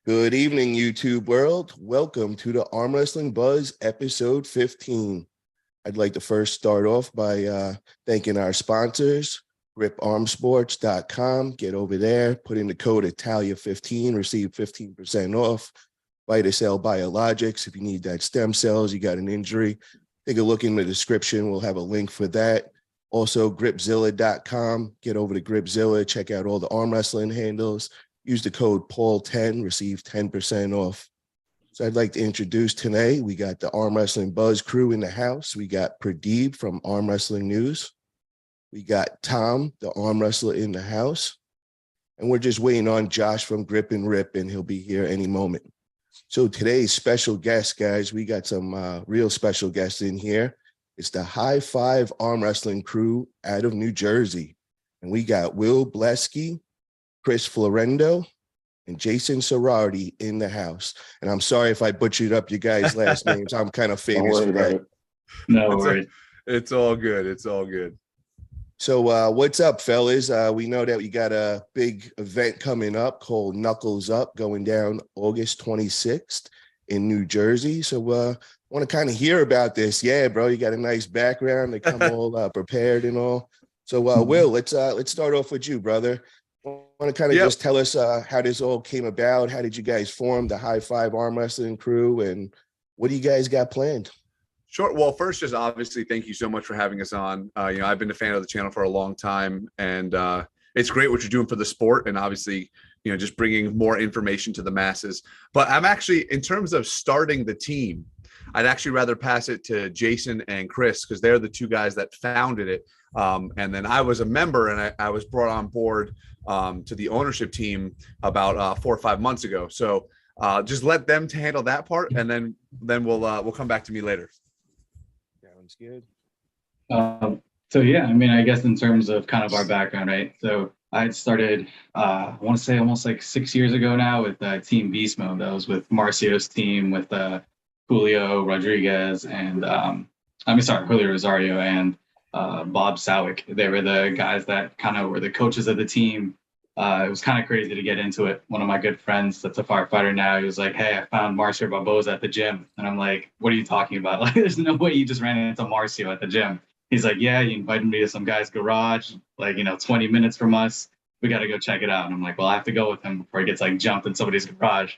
Good evening, YouTube world. Welcome to the Arm Wrestling Buzz episode 15. I'd like to first start off by thanking our sponsors, griparmsports.com. Get over there, put in the code Italia15, receive 15% off. VitaCell Biologics, if you need that stem cells, you got an injury, take a look in the description. We'll have a link for that. Also, gripzilla.com. Get over to Gripzilla, check out all the arm wrestling handles. Use the code Paul10, receive 10% off. So I'd like to introduce today, we got the Arm Wrestling Buzz crew in the house. We got Pradeep from Arm Wrestling News. We got Tom, the arm wrestler, in the house. And we're just waiting on Josh from Grip and Rip, and he'll be here any moment. So today's special guest, guys, we got some real special guests in here. It's the High Five Arm Wrestling crew out of New Jersey. And we got Will Blazeski, Chris Florendo, and Jason Sorority in the house. And I'm sorry if I butchered up you guys' last names. I'm kind of famous for that. No worries. It's all good. It's all good. So what's up, fellas? We know that we got a big event coming up called Knuckles Up going down August 26th in New Jersey. So I want to kind of hear about this. Yeah, bro, you got a nice background. They come all prepared and all. So Will, let's start off with you, brother. Want to kind of just tell us how this all came about? How did you guys form the High Five Arm Wrestling crew, and what do you guys got planned? Sure. Well, first, just obviously, thank you so much for having us on. I've been a fan of the channel for a long time, and it's great what you're doing for the sport, and obviously, just bringing more information to the masses. But I'm actually, in terms of starting the team, I'd actually rather pass it to Jason and Chris because they're the two guys that founded it. And then I was a member, and I was brought on board to the ownership team about 4 or 5 months ago. So just let them to handle that part, and then we'll come back to me later. Sounds good. So yeah, I guess in terms of kind of our background, right? So I had started, I want to say almost like 6 years ago now with Team Beast Mode. That was with Marcio's team with Julio Rodriguez and Julio Rosario and Bob Sowick. They were the guys that kind of were the coaches of the team. It was kind of crazy to get into it. One of my good friends that's a firefighter now, he was like, "Hey, I found Marcio Barboza at the gym." And I'm like, "What are you talking about? Like, there's no way you just ran into Marcio at the gym." He's like, "Yeah, you invited me to some guy's garage, 20 minutes from us. We got to go check it out." And I'm like, "Well, I have to go with him before he gets jumped in somebody's garage."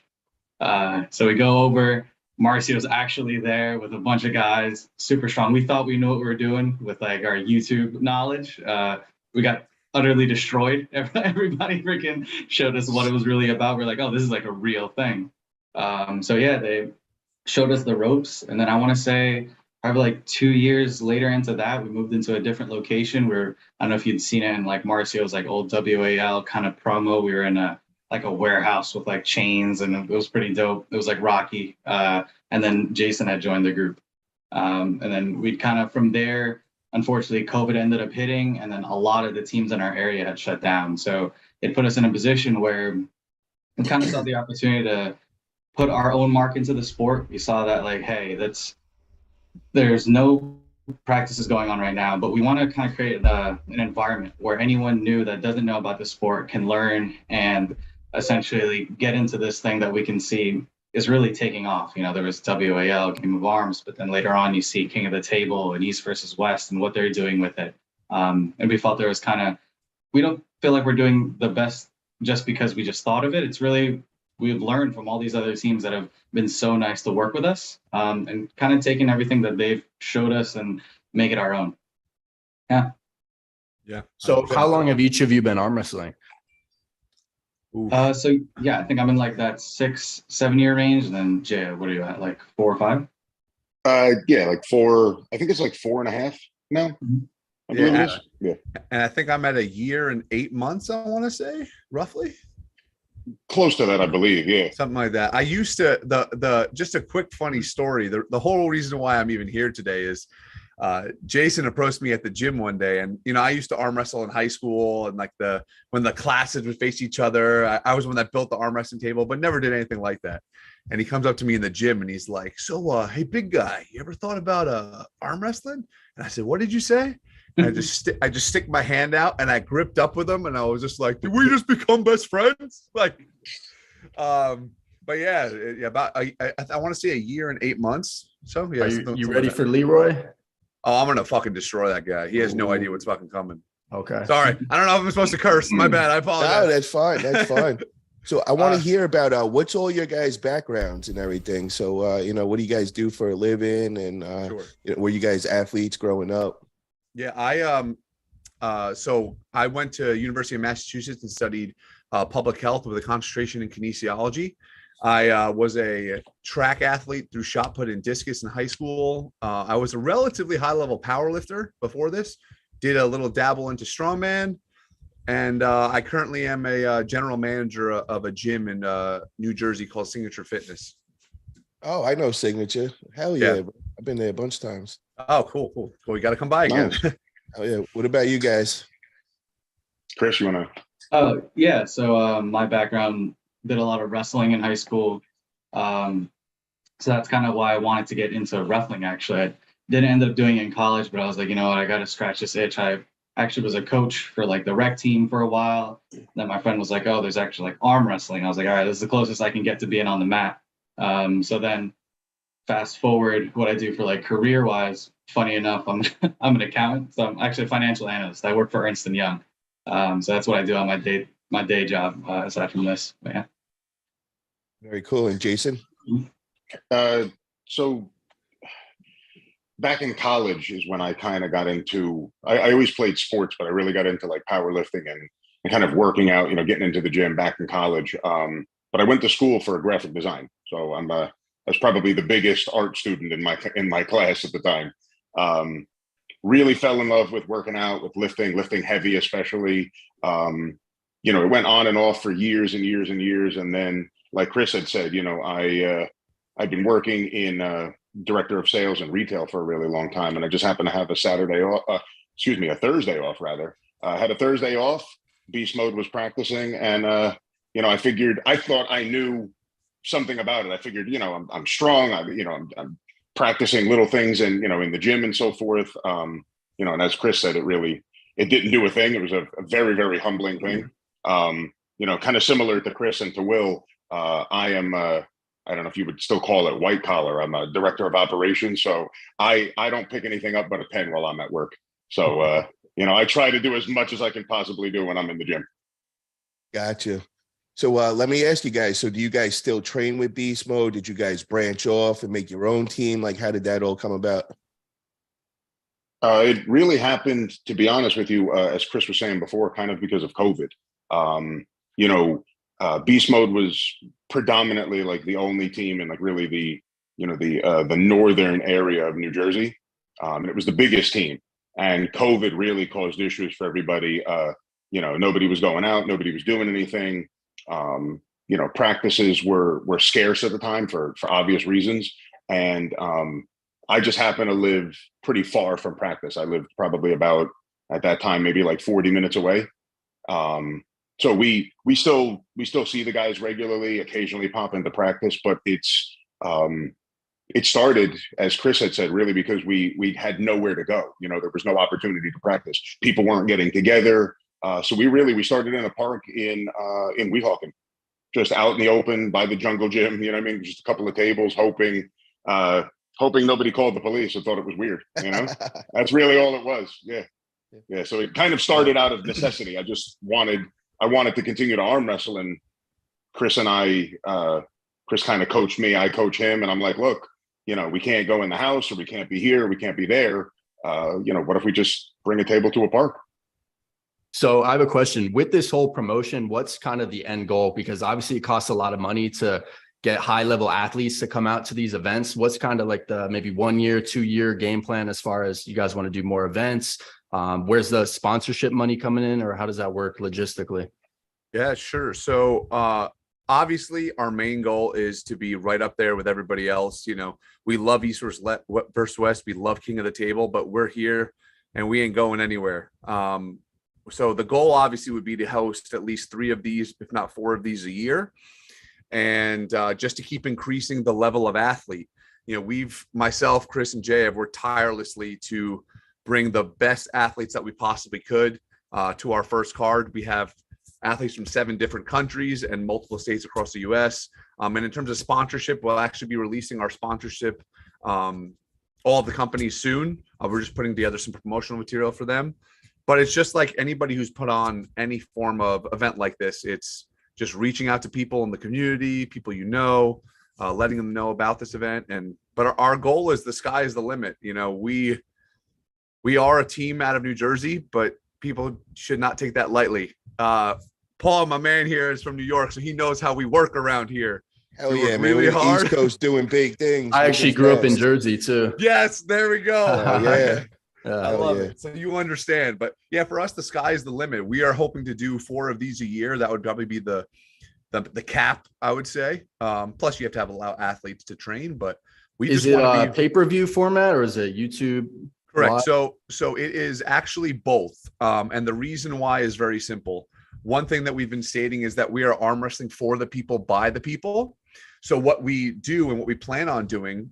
So we go over. Marcio's actually there with a bunch of guys, super strong. We thought we knew what we were doing with our YouTube knowledge. We got utterly destroyed. Everybody freaking showed us what it was really about. We're like, oh, this is like a real thing. So yeah, they showed us the ropes. And then I want to say probably 2 years later into that, we moved into a different location where, I don't know if you'd seen it in Marcio's old WAL kind of promo. We were in a warehouse with chains, and it was pretty dope. It was Rocky. And then Jason had joined the group. And then we'd kind of from there, unfortunately, COVID ended up hitting, and then a lot of the teams in our area had shut down. So it put us in a position where we kind of saw the opportunity to put our own mark into the sport. We saw that hey, there's no practices going on right now, but we want to kind of create an environment where anyone new that doesn't know about the sport can learn and essentially get into this thing that we can see is really taking off. There was WAL, Game of Arms, but then later on you see King of the Table and East versus West and what they're doing with it. And we felt there was we don't feel like we're doing the best just because we just thought of it. It's really, we've learned from all these other teams that have been so nice to work with us, and kind of taking everything that they've showed us and make it our own. Yeah. Yeah. So how long have each of you been arm wrestling? So yeah, I think I'm in that 6-7 year range, and then Jay, what are you at, 4 or 5? Yeah, 4. I think it's 4.5 now. Mm-hmm. Yeah. And I think I'm at 1 year and 8 months, I want to say, roughly. Close to that, I believe. Yeah. Something like that. I used to, just a quick funny story. The whole reason why I'm even here today is Jason approached me at the gym one day, and I used to arm wrestle in high school, and when the classes would face each other, I was the one that built the arm wrestling table, but never did anything like that. And he comes up to me in the gym and he's like, "So, hey, big guy, you ever thought about arm wrestling?" And I said, "What did you say?" And I just stick my hand out and I gripped up with him, and I was just like, "Did we just become best friends?" But but yeah, about I want to say a year and 8 months. So yeah, Are something you like ready that. for Leroy? Oh, I'm gonna fucking destroy that guy. He has no idea what's fucking coming. Okay. Sorry, I don't know if I'm supposed to curse. My bad. I No, apologize. that's fine. That's fine. So I want to Uh, hear about what's all your guys' backgrounds and everything. So what do you guys do for a living, and Sure. were you guys athletes growing up? Yeah, so I went to University of Massachusetts and studied public health with a concentration in kinesiology. I was a track athlete through shot put and discus in high school. I was a relatively high level power lifter before this. Did a little dabble into strongman, and I currently am a general manager of a gym in New Jersey called Signature Fitness. Oh, I know Signature. Hell yeah, Yeah. bro. I've been there a bunch of times. Oh, cool. You got to come by again. Nice. Oh yeah. What about you guys? Chris, you want to? Yeah. So my background, did a lot of wrestling in high school. So that's kind of why I wanted to get into wrestling. Actually, I didn't end up doing it in college, but I was like, you know what, I got to scratch this itch. I actually was a coach for like the rec team for a while. Then my friend was like, oh, there's actually like arm wrestling. I was like, all right, this is the closest I can get to being on the mat. So then fast forward what I do for like career wise, funny enough, I'm I'm an accountant. So I'm actually a financial analyst. I work for Ernst & Young. So that's what I do on my day job aside from this. But yeah. Very cool. And Jason? So back in college is when I kind of got into, I always played sports, but I really got into like powerlifting and kind of working out, getting into the gym back in college. But I went to school for graphic design. So I was probably the biggest art student in my class at the time. Really fell in love with working out, with lifting heavy, especially. It went on and off for years and years and years. And then, like Chris had said, I've been working in director of sales and retail for a really long time. And I just happened to have a Thursday off rather. I had a Thursday off. Beast Mode was practicing. And, I thought I knew something about it. I figured, I'm strong. I'm practicing little things and, in the gym and so forth. And as Chris said, it didn't do a thing. It was a very, very humbling thing. Kind of similar to Chris and to Will. I am, I don't know if you would still call it white collar. I'm a director of operations. So I don't pick anything up but a pen while I'm at work. So, I try to do as much as I can possibly do when I'm in the gym. Gotcha. So let me ask you guys, so do you guys still train with Beast Mode? Did you guys branch off and make your own team? Like, how did that all come about? It really happened, to be honest with you, as Chris was saying before, kind of because of COVID. Beast Mode was predominantly like the only team in like really the northern area of New Jersey. And it was the biggest team. And COVID really caused issues for everybody. Nobody was going out, nobody was doing anything. Practices were scarce at the time for obvious reasons. And I just happened to live pretty far from practice. I lived probably about, at that time, maybe like 40 minutes away. So we still see the guys regularly, occasionally pop into practice, but it started, as Chris had said, really because we had nowhere to go. There was no opportunity to practice. People weren't getting together. So we started in a park in Weehawken, just out in the open by the jungle gym. Just a couple of tables, hoping nobody called the police and thought it was weird. That's really all it was. Yeah. So it kind of started out of necessity. I wanted to continue to arm wrestle, and Chris and Chris kind of coached me. I coach him, and I'm like, look, we can't go in the house, or we can't be here, we can't be there. What if we just bring a table to a park? So I have a question with this whole promotion. What's kind of the end goal? Because obviously it costs a lot of money to get high level athletes to come out to these events. What's kind of like the maybe 1 year, 2 year game plan as far as you guys want to do more events? Where's the sponsorship money coming in, or how does that work logistically? Yeah, sure. So obviously our main goal is to be right up there with everybody else. We love East versus West. We love King of the Table, but we're here and we ain't going anywhere. So the goal obviously would be to host at least 3 of these, if not 4 of these a year. And just to keep increasing the level of athlete. Myself, Chris, and Jay have worked tirelessly to bring the best athletes that we possibly could to our first card. We have athletes from 7 different countries and multiple states across the US. And in terms of sponsorship, we'll actually be releasing our sponsorship, all of the companies soon. We're just putting together some promotional material for them. But it's just like anybody who's put on any form of event like this. It's just reaching out to people in the community, people letting them know about this event. But our goal is the sky is the limit. You know, we are a team out of New Jersey, but people should not take that lightly. Paul, my man here, is from New York, so he knows how we work around here. Hell yeah, man. Really hard. East Coast doing big things. I actually grew up in Jersey too. Yes, there we go. Yeah. I love it. So you understand. But yeah, for us, the sky is the limit. We are hoping to do 4 of these a year. That would probably be the cap, I would say. Plus, you have to allow athletes to train. But is it a pay-per-view format or is it YouTube? Correct. So it is actually both. And the reason why is very simple. One thing that we've been stating is that we are arm wrestling for the people, by the people. So what we do and what we plan on doing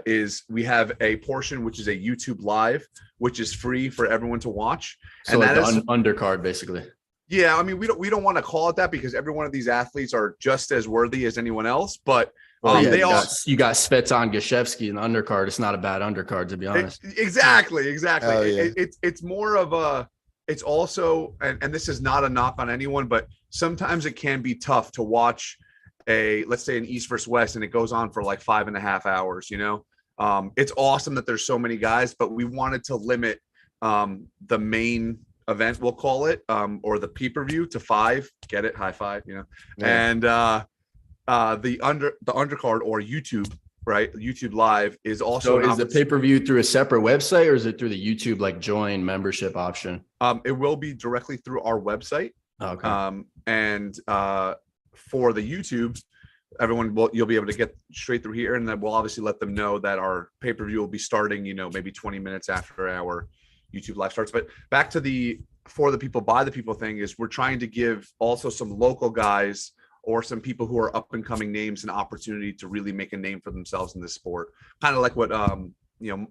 is we have a portion which is a YouTube live, which is free for everyone to watch. So and like that is undercard, basically. Yeah, I mean, we don't want to call it that because every one of these athletes are just as worthy as anyone else. But you got Svetlana Gashevsky in the undercard. It's not a bad undercard, to be honest. Exactly. Yeah. It's more of a. It's also, and this is not a knock on anyone, but sometimes it can be tough to watch let's say an East versus West, and it goes on for like 5.5 hours. You know, it's awesome that there's so many guys, but we wanted to limit the main event, we'll call it, or the pay-per-view to 5. Get it? High five, you know. Yeah. And the undercard or YouTube, right? YouTube live is also. So is the pay-per-view through a separate website or is it through the YouTube like join membership option? It will be directly through our website. Okay. And for the YouTube, you'll be able to get straight through here, and then we'll obviously let them know that our pay-per-view will be starting, you know, maybe 20 minutes after our YouTube live starts. But back to the for the people, by the people thing is we're trying to give also some local guys or some people who are up and coming names an opportunity to really make a name for themselves in this sport. Kind of like what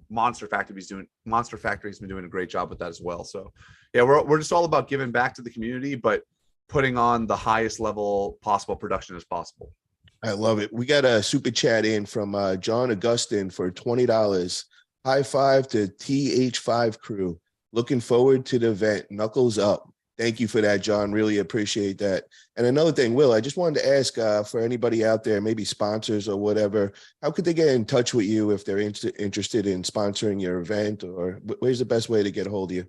Monster Factory's doing. Monster Factory's been doing a great job with that as well. So yeah, we're just all about giving back to the community, but putting on the highest level possible production as possible. I love it. We got a super chat in from John Augustin for $20. High five to TH5 crew. Looking forward to the event. Knuckles up. Thank you for that, John. Really appreciate that. And another thing, Will, I just wanted to ask for anybody out there, maybe sponsors or whatever, how could they get in touch with you if they're interested in sponsoring your event, or where's the best way to get a hold of you?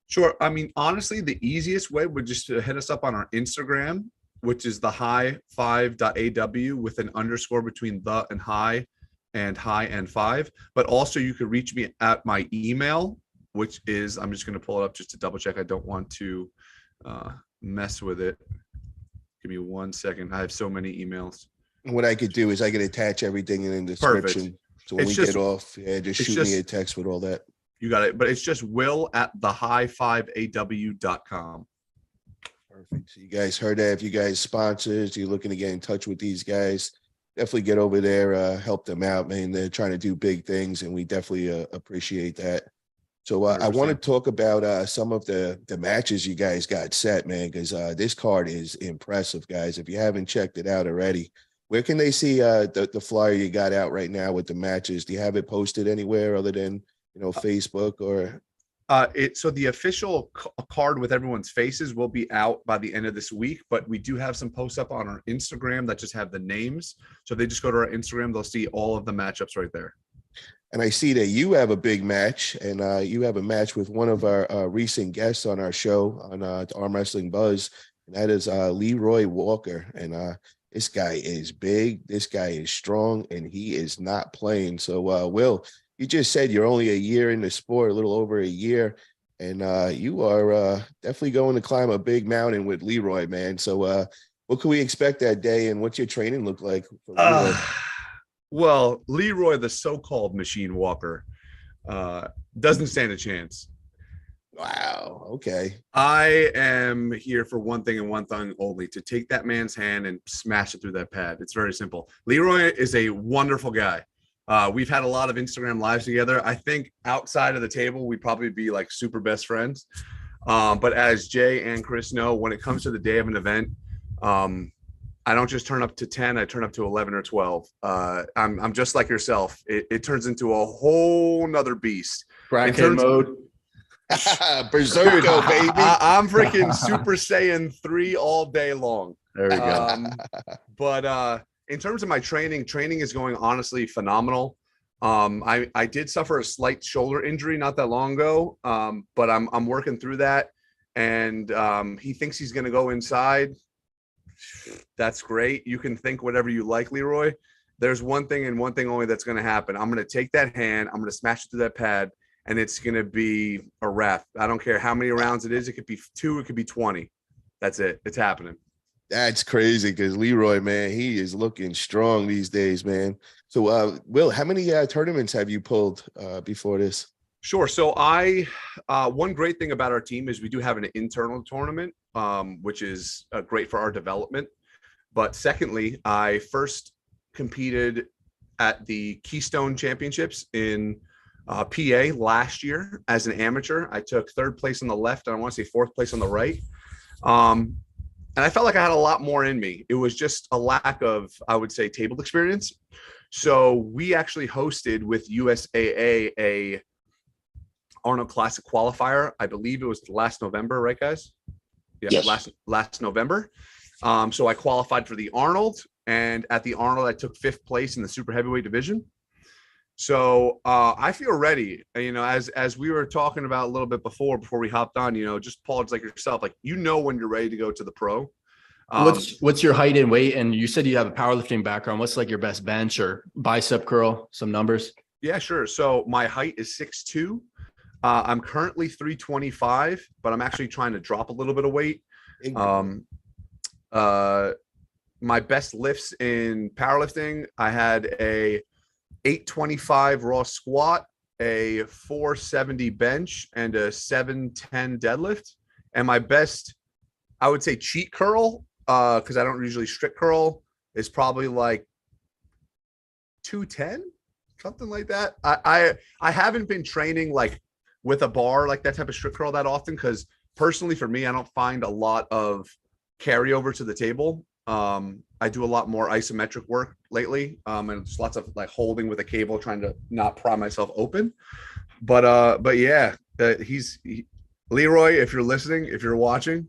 Sure. I mean, honestly, the easiest way would just to hit us up on our Instagram, which is the high5.aw with an underscore between the and high and 5. But also you could reach me at my email, which is, I'm just going to pull it up just to double check. I don't want to mess with it. Give me 1 second. I have so many emails. What I could do is I could attach everything in the description. Perfect. So when we get off, just shoot me a text with all that. You got it. But it's just will@thehigh5aw.com. Perfect. So you guys heard that. If you guys sponsors, you're looking to get in touch with these guys, definitely get over there, help them out, man. They're trying to do big things, and we definitely appreciate that. So I want to talk about some of the matches you guys got set, man, because this card is impressive, guys. If you haven't checked it out already, where can they see the flyer you got out right now with the matches? Do you have it posted anywhere other than, Facebook or? So the official card with everyone's faces will be out by the end of this week, but we do have some posts up on our Instagram that just have the names. So they just go to our Instagram, they'll see all of the matchups right there. And I see that you have a big match, and you have a match with one of our recent guests on our show on Arm Wrestling Buzz, and that is Leroy Walker. And this guy is big, this guy is strong, and he is not playing. So, Will, you just said you're only a year in the sport, a little over a year, and you are definitely going to climb a big mountain with Leroy, man. So what can we expect that day, and what's your training look like for Leroy? Well, Leroy, the so-called machine walker, doesn't stand a chance. Wow. Okay. I am here for one thing and one thing only, to take that man's hand and smash it through that pad. It's very simple. Leroy is a wonderful guy. We've had a lot of Instagram lives together. I think outside of the table, we'd probably be like super best friends. But as Jay and Chris know, when it comes to the day of an event, I don't just turn up to 10, I turn up to 11 or 12. I'm just like yourself. It turns into a whole nother beast. Crackhead mode. Berserko, baby. I'm freaking Super Saiyan 3 all day long. There we go. But in terms of my training is going honestly phenomenal. I did suffer a slight shoulder injury not that long ago, but I'm working through that. And he thinks he's going to go inside. That's great. You can think whatever you like, Leroy. There's one thing and one thing only that's going to happen. I'm going to take that hand. I'm going to smash it through that pad, and it's going to be a wrap. I don't care how many rounds it is. It could be 2. It could be 20. That's it. It's happening. That's crazy because Leroy, man, he is looking strong these days, man. So, Will, how many tournaments have you pulled before this? Sure. So one great thing about our team is we do have an internal tournament, which is great for our development. But secondly, I first competed at the Keystone Championships in PA last year as an amateur. I took 3rd place on the left, and I want to say 4th place on the right. And I felt like I had a lot more in me. It was just a lack of, I would say, table experience. So we actually hosted with USAA a Arnold Classic qualifier. I believe it was last November, right, guys? Yeah, yes. last November. So I qualified for the Arnold, and at the Arnold, I took 5th place in the super heavyweight division. So I feel ready. You know, as we were talking about a little bit before we hopped on, you know, just Paul, it's like yourself, like, you know, when you're ready to go to the pro. What's your height and weight? And you said you have a powerlifting background. What's like your best bench or bicep curl? Some numbers. Yeah, sure. So my height is 6'2". I'm currently 325, but I'm actually trying to drop a little bit of weight. My best lifts in powerlifting, I had a 825 raw squat, a 470 bench, and a 710 deadlift. And my best, I would say, cheat curl, because I don't usually strict curl, is probably like 210, something like that. I haven't been training like with a bar, like that type of strict curl that often, because personally for me, I don't find a lot of carryover to the table. I do a lot more isometric work lately, and just lots of like holding with a cable, trying to not pry myself open. But yeah, Leroy, if you're listening, if you're watching,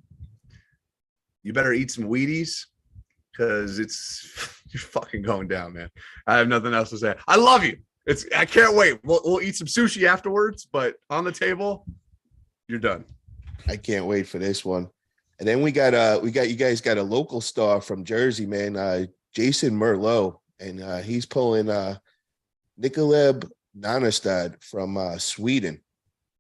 you better eat some Wheaties, because you're fucking going down, man. I have nothing else to say. I love you. I can't wait. We'll eat some sushi afterwards, but on the table, you're done. I can't wait for this one. And then we got you guys got a local star from Jersey, man, Jason Merlot, and he's pulling Nikoleb Nanestad from Sweden.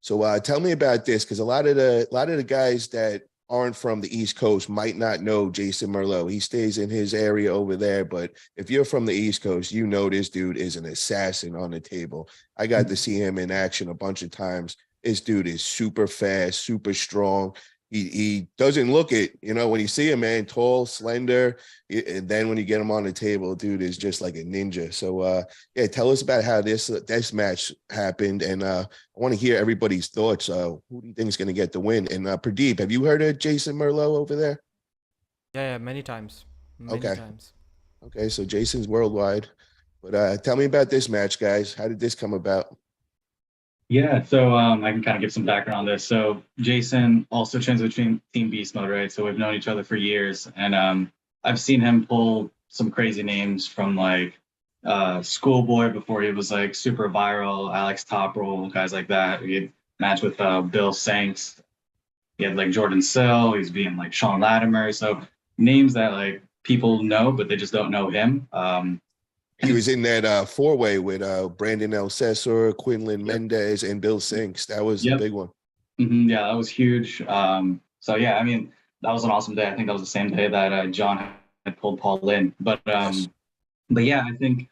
So tell me about this, because a lot of the guys that aren't from the East Coast might not know Jason Merlot. He stays in his area over there, but if you're from the East Coast, you know this dude is an assassin on the table. I got to see him in action a bunch of times. This dude is super fast, super strong. He doesn't look it, you know, when you see him, man, tall, slender, and then when you get him on the table, dude is just like a ninja. So, yeah, tell us about how this match happened, and I want to hear everybody's thoughts. Who do you think is going to get the win? And Pradeep, have you heard of Jason Merlot over there? Yeah, many times. Many times. Okay, so Jason's worldwide. But tell me about this match, guys. How did this come about? Yeah, so I can kind of give some background on this. So Jason also trains with Team Beast Mode, right? So we've known each other for years, and I've seen him pull some crazy names from like Schoolboy before he was like super viral, Alex Toprol, guys like that. He had matched with Bill Sanks. He had like Jordan Sill. He's being like Sean Latimer. So names that like people know, but they just don't know him. He was in that four-way with Brandon Alcesor, Quinlan Mendez, and Bill Sinks. That was a big one. Mm-hmm, yeah, that was huge. So, yeah, I mean, that was an awesome day. I think that was the same day that John had pulled Paul in. But yeah, I think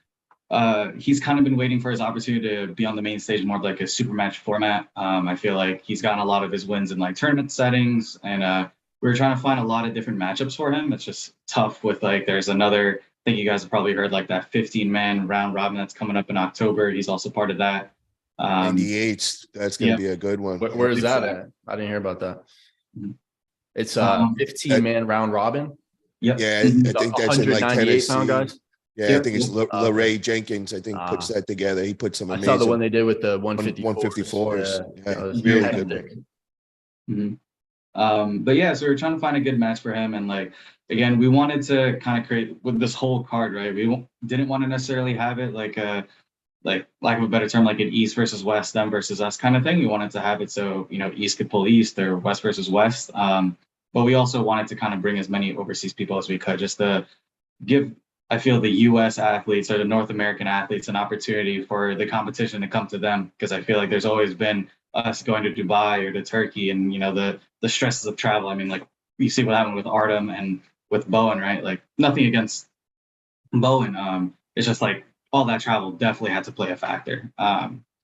he's kind of been waiting for his opportunity to be on the main stage, more of like a super match format. I feel like he's gotten a lot of his wins in like tournament settings, and we were trying to find a lot of different matchups for him. It's just tough with like, there's another, I think you guys have probably heard like that 15-man round robin that's coming up in October. He's also part of that. Um, 98. That's going to be a good one. Where is that at? I didn't hear about that. It's 15-man round robin. Yep. Yeah, I think that's in like 198 pound Tennessee. guys. Yeah, I think it's Yep. Larray Jenkins. I think puts that together. He put some I amazing. saw the one they did with the 154s. 154s. Yeah, Yeah, that was really hectic. good Mhm. But yeah, so we're trying to find a good match for him, and like again, we wanted to kind of create with this whole card, right? We didn't want to necessarily have it like a lack of a better term, like an East versus West, them versus us kind of thing. We wanted to have it so East could pull East or West versus West. But we also wanted to kind of bring as many overseas people as we could, just to give, I feel, the U.S. athletes or the North American athletes an opportunity for the competition to come to them, because I feel like there's always been us going to Dubai or to Turkey, and the stresses of travel. I mean, like you see what happened with Artem and with Bowen, right? Like nothing against Bowen. It's just like all that travel definitely had to play a factor.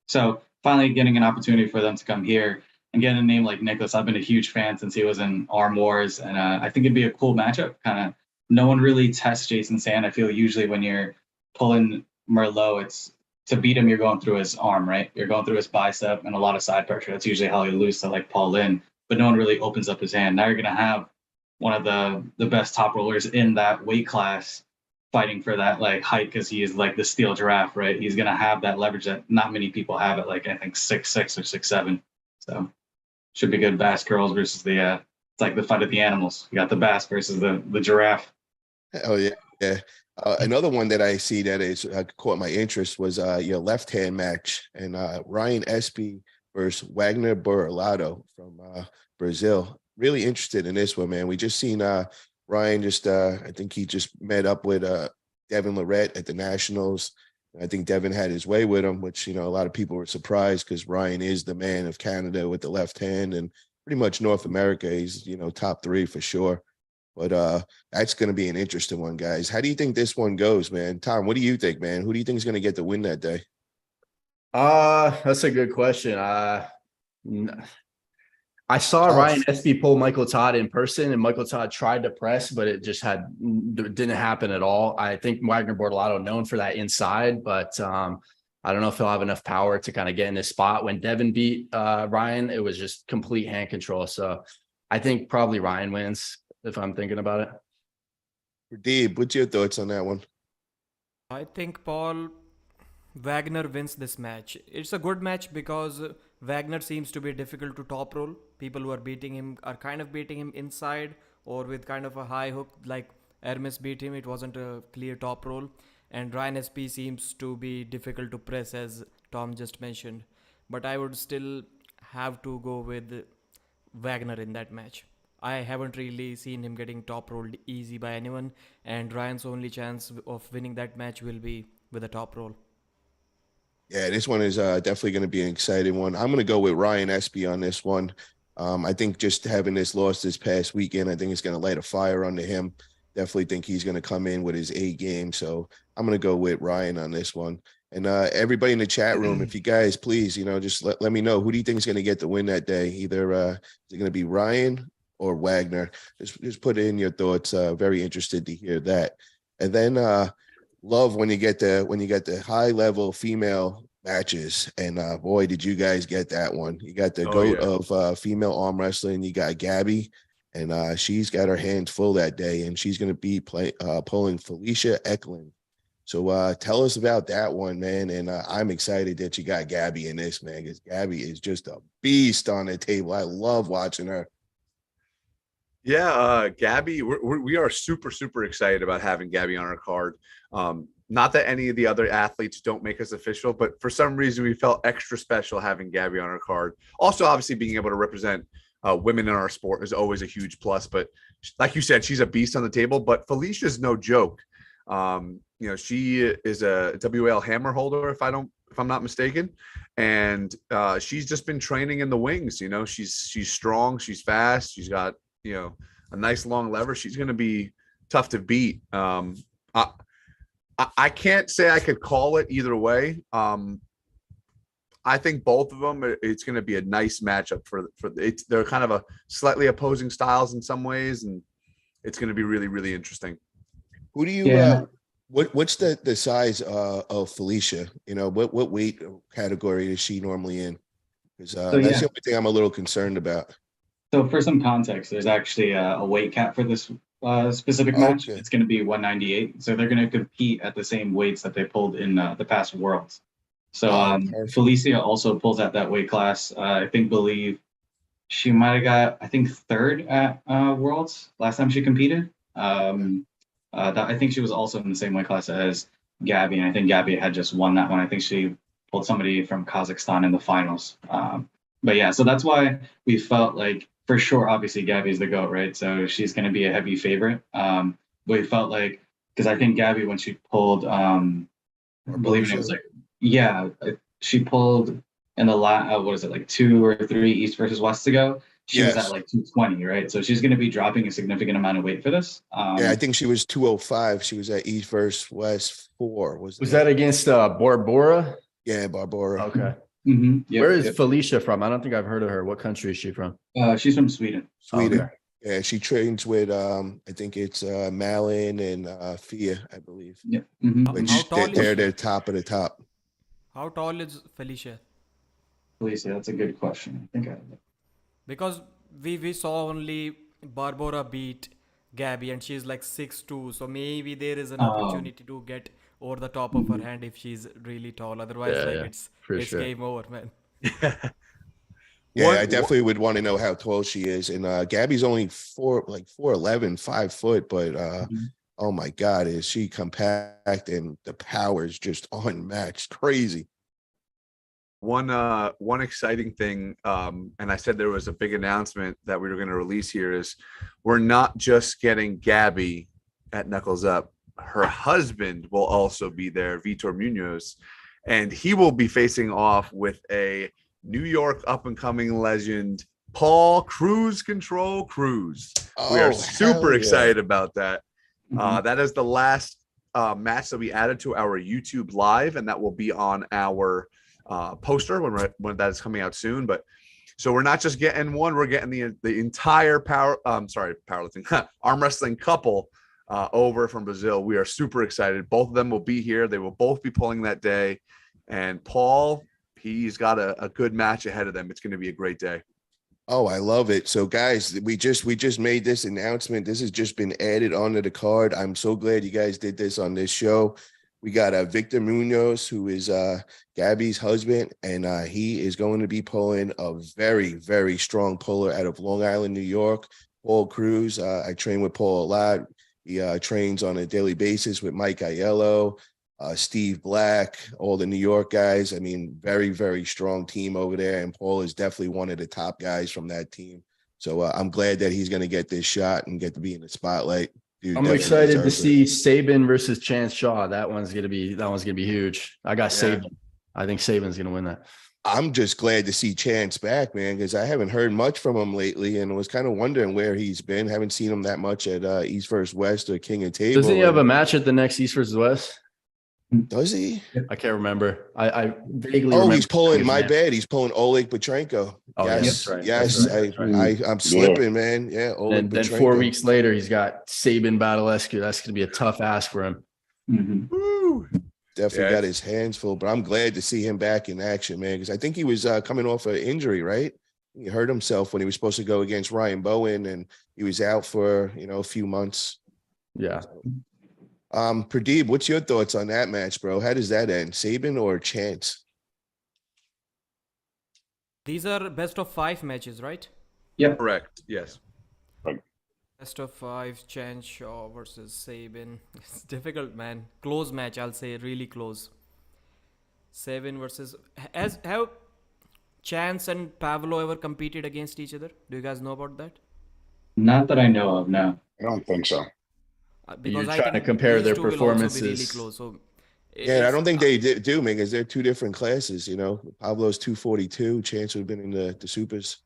So finally getting an opportunity for them to come here and get a name like Nicholas. I've been a huge fan since he was in Arm Wars, and I think it'd be a cool matchup. Kind of, no one really tests Jason Sand. I feel usually when you're pulling Merlot, it's to beat him, you're going through his arm, right? You're going through his bicep and a lot of side pressure. That's usually how you lose to like Paul Lynn, but no one really opens up his hand. Now you're gonna have one of the best top rollers in that weight class fighting for that like height, because he is like the steel giraffe, right? He's gonna have that leverage that not many people have at like I think 6'6" or 6'7". So should be good. Bass girls versus the it's like the fight of the animals. You got the bass versus the giraffe. Oh yeah, yeah. Another one that I see that is caught my interest was your left-hand match, and Ryan Espy versus Wagner Borrelado from Brazil. Really interested in this one, man. We just seen Ryan just I think he just met up with Devin Lorette at the Nationals. I think Devin had his way with him, which a lot of people were surprised, because Ryan is the man of Canada with the left hand, and pretty much North America. He's top 3 for sure. But that's going to be an interesting one, guys. How do you think this one goes, man? Tom, what do you think, man? Who do you think is going to get the win that day? That's a good question. I saw Ryan Espy pull Michael Todd in person, and Michael Todd tried to press, but it just didn't happen at all. I think Wagner Bortolotto known for that inside, but I don't know if he'll have enough power to kind of get in this spot. When Devin beat Ryan, it was just complete hand control. So I think probably Ryan wins, if I'm thinking about it. Deeb, what's your thoughts on that one? I think Paul Wagner wins this match. It's a good match because Wagner seems to be difficult to top roll. People who are beating him are kind of beating him inside or with kind of a high hook, like Hermes beat him. It wasn't a clear top roll. And Ryan SP seems to be difficult to press, as Tom just mentioned. But I would still have to go with Wagner in that match. I haven't really seen him getting top rolled easy by anyone, and Ryan's only chance of winning that match will be with a top roll. Yeah, this one is definitely going to be an exciting one. I'm going to go with Ryan Espy on this one. I think just having this loss this past weekend, I think it's going to light a fire under him. Definitely think he's going to come in with his A game. So I'm going to go with Ryan on this one. And everybody in the chat room, if you guys please, just let me know, who do you think is going to get the win that day? Either is it going to be Ryan or Wagner? Just put in your thoughts. Very interested to hear that. And then love when you get the high level female matches, and boy, did you guys get that one. You got the goat of female arm wrestling. You got Gabby, and she's got her hands full that day, and she's going to be pulling Felicia Eklund. So tell us about that one, man. And I'm excited that you got Gabby in this, man, because Gabby is just a beast on the table. I love watching her. Yeah, Gabby, we are super, super excited about having Gabby on our card. Not that any of the other athletes don't make us official, but for some reason we felt extra special having Gabby on our card. Also, obviously, being able to represent women in our sport is always a huge plus. But like you said, she's a beast on the table. But Felicia's no joke. She is a WAL hammer holder, if I'm not mistaken, and she's just been training in the wings. She's strong, she's fast, she's got a nice long lever. She's going to be tough to beat. I can't say I could call it either way. I think both of them, it's going to be a nice matchup for they're kind of a slightly opposing styles in some ways, and it's going to be really, really interesting. Who do you What's the size of Felicia? You know, what weight category is she normally in? Because So that's yeah, the only thing I'm a little concerned about. so for some context, there's actually a weight cap for this specific match. Okay. It's going to be 198. So they're going to compete at the same weights that they pulled in the past Worlds. So Oh, perfect. Felicia also pulls at that weight class. Believe she might have got, I think, third at Worlds last time she competed. I think she was also in the same weight class as Gabby, and I think Gabby had just won that one. I think she pulled somebody from Kazakhstan in the finals. But yeah, so that's why we felt like, for sure, obviously Gabby's the GOAT, right? So she's going to be a heavy favorite. We felt like, because I think Gabby, when she pulled, I believe it was like, yeah, she pulled in the what is it, like 2 or 3 East versus West ago. She was at Yes. like 220, right? So she's going to be dropping a significant amount of weight for this. Yeah, I think she was 205. She was at East versus West 4. Was that against Barbora? Yeah, Barbara. Okay. Yep, Where is Felicia from? I don't think I've heard of her. What country is she from? she's from Sweden. Sweden. Okay. Yeah, she trains with I think it's Malin and Fia, I believe. Yep. Which How tall is they're she? the top of the top. How tall is Felicia? Felicia, that's a good question. I think I Because we saw only Barbara beat Gabby and she's like 6'2", so maybe there is an opportunity to get over the top of her hand if she's really tall. Otherwise, it's sure. game over, man. Yeah, I definitely would want to know how tall she is. And Gabby's only 4'11", 5 foot, but oh my God, is she compact and the power is just unmatched. Crazy. One exciting thing, and I said there was a big announcement that we were going to release here, is we're not just getting Gabby at Knuckles Up. Her husband will also be there, Vitor Munoz, and he will be facing off with a New York up-and-coming legend, Paul Cruise Control Cruz. We are super excited about that. That is the last match that we added to our YouTube live, and that will be on our poster when that is coming out soon. But so we're not just getting one, we're getting the entire powerlifting arm wrestling couple over from Brazil. We are super excited. Both of them will be here. They will both be pulling that day. And Paul, he's got a good match ahead of them. It's going to be a great day. Oh, I love it. So guys, we just made this announcement. This has just been added onto the card. I'm so glad you guys did this on this show. We got Victor Munoz, who is Gabby's husband, and he is going to be pulling a very, very strong puller out of Long Island, New York, Paul Cruz. I train with Paul a lot. He trains on a daily basis with Mike Aiello, Steve Black, all the New York guys. I mean, very, very strong team over there, and Paul is definitely one of the top guys from that team. So I'm glad that he's going to get this shot and get to be in the spotlight. Dude, I'm excited to see Sabin versus Chance Shaw. That one's gonna be huge. I got Sabin. I think Sabin's gonna win that. I'm just glad to see Chance back, man, because I haven't heard much from him lately, and was kind of wondering where he's been. Haven't seen him that much at East versus West or King of Table. Doesn't he have a match at the next East versus West? Does he? I can't remember. I vaguely. Oh, he's pulling. My bad. He's pulling Oleg Petrenko. Oh, yes, right. Yes. That's right. I'm slipping, man. Yeah. Oleg then 4 weeks later, he's got Sabin Blazeski. That's going to be a tough ask for him. Woo. Definitely got his hands full, but I'm glad to see him back in action, man, because I think he was coming off an injury, right? He hurt himself when he was supposed to go against Ryan Bowen, and he was out for a few months. Yeah. Pradeep, what's your thoughts on that match, bro? How does that end? Sabin or Chance? These are best of 5 matches, right? Yep. Correct. Yes. Best of 5, Chance Shaw versus Sabin. It's difficult, man. Close match, I'll say, really close. Sabin versus... Have Chance and Pavlo ever competed against each other? Do you guys know about that? Not that I know of, no. I don't think so. Because You're trying to compare their performances. Really close, so I don't think they do, man, because they're 2 different classes. Pablo's 242. Chance would have been in the supers.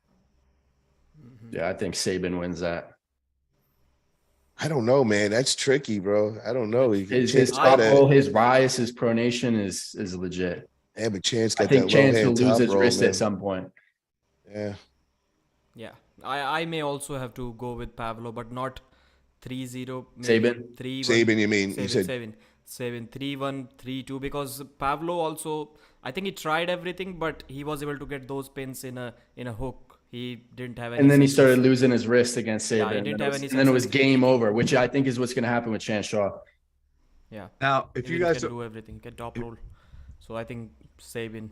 Yeah, I think Sabin wins that. I don't know, man. That's tricky, bro. I don't know. His top roll, his rise, his pronation is legit. Yeah, but Chance got I think that Chance will lose his roll, wrist man. at some point. Yeah. Yeah. I may also have to go with Pavlo, but not 3-0. Sabin? 3-1. Sabin, you mean? Sabin, You said Sabin. Sabin 3-1, 3-2, because Pavlo also, I think he tried everything, but he was able to get those pins in a hook. He didn't have any. And then he success. started losing his wrist against Sabin. Yeah, he didn't have any and then it was success. game over, which I think is what's going to happen with Chan Shaw. Yeah. Now, if you Sabin guys can do everything, he can top roll. So I think Sabin.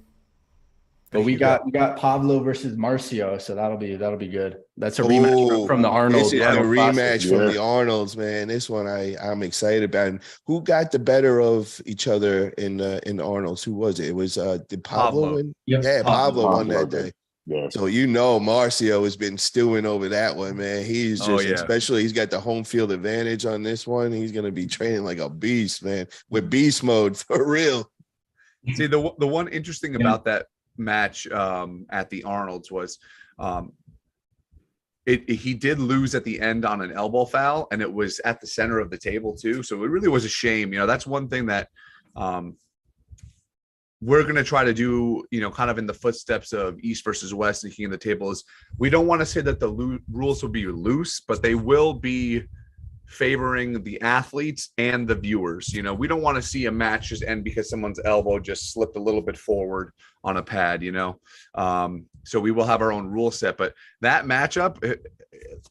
But we got Pablo versus Marcio, so that'll be good. That's a rematch from the Arnold. This is a Arnold Classic. rematch from the Arnolds, man. This one I'm excited about. And who got the better of each other in the Arnolds? Who was it? It was did Pablo win? Yep, Yeah, Pablo won Pablo that did. day. Yeah. So Marcio has been stewing over that one, man. He's just especially he's got the home field advantage on this one. He's gonna be training like a beast, man, with beast mode for real. See, the one interesting about that match at the Arnold's was he did lose at the end on an elbow foul, and it was at the center of the table too. So it really was a shame. That's one thing that we're going to try to do, kind of in the footsteps of East versus West and King of the Table, is we don't want to say that the rules will be loose, but they will be favoring the athletes and the viewers. We don't want to see a match just end because someone's elbow just slipped a little bit forward on a pad, so we will have our own rule set. But that matchup,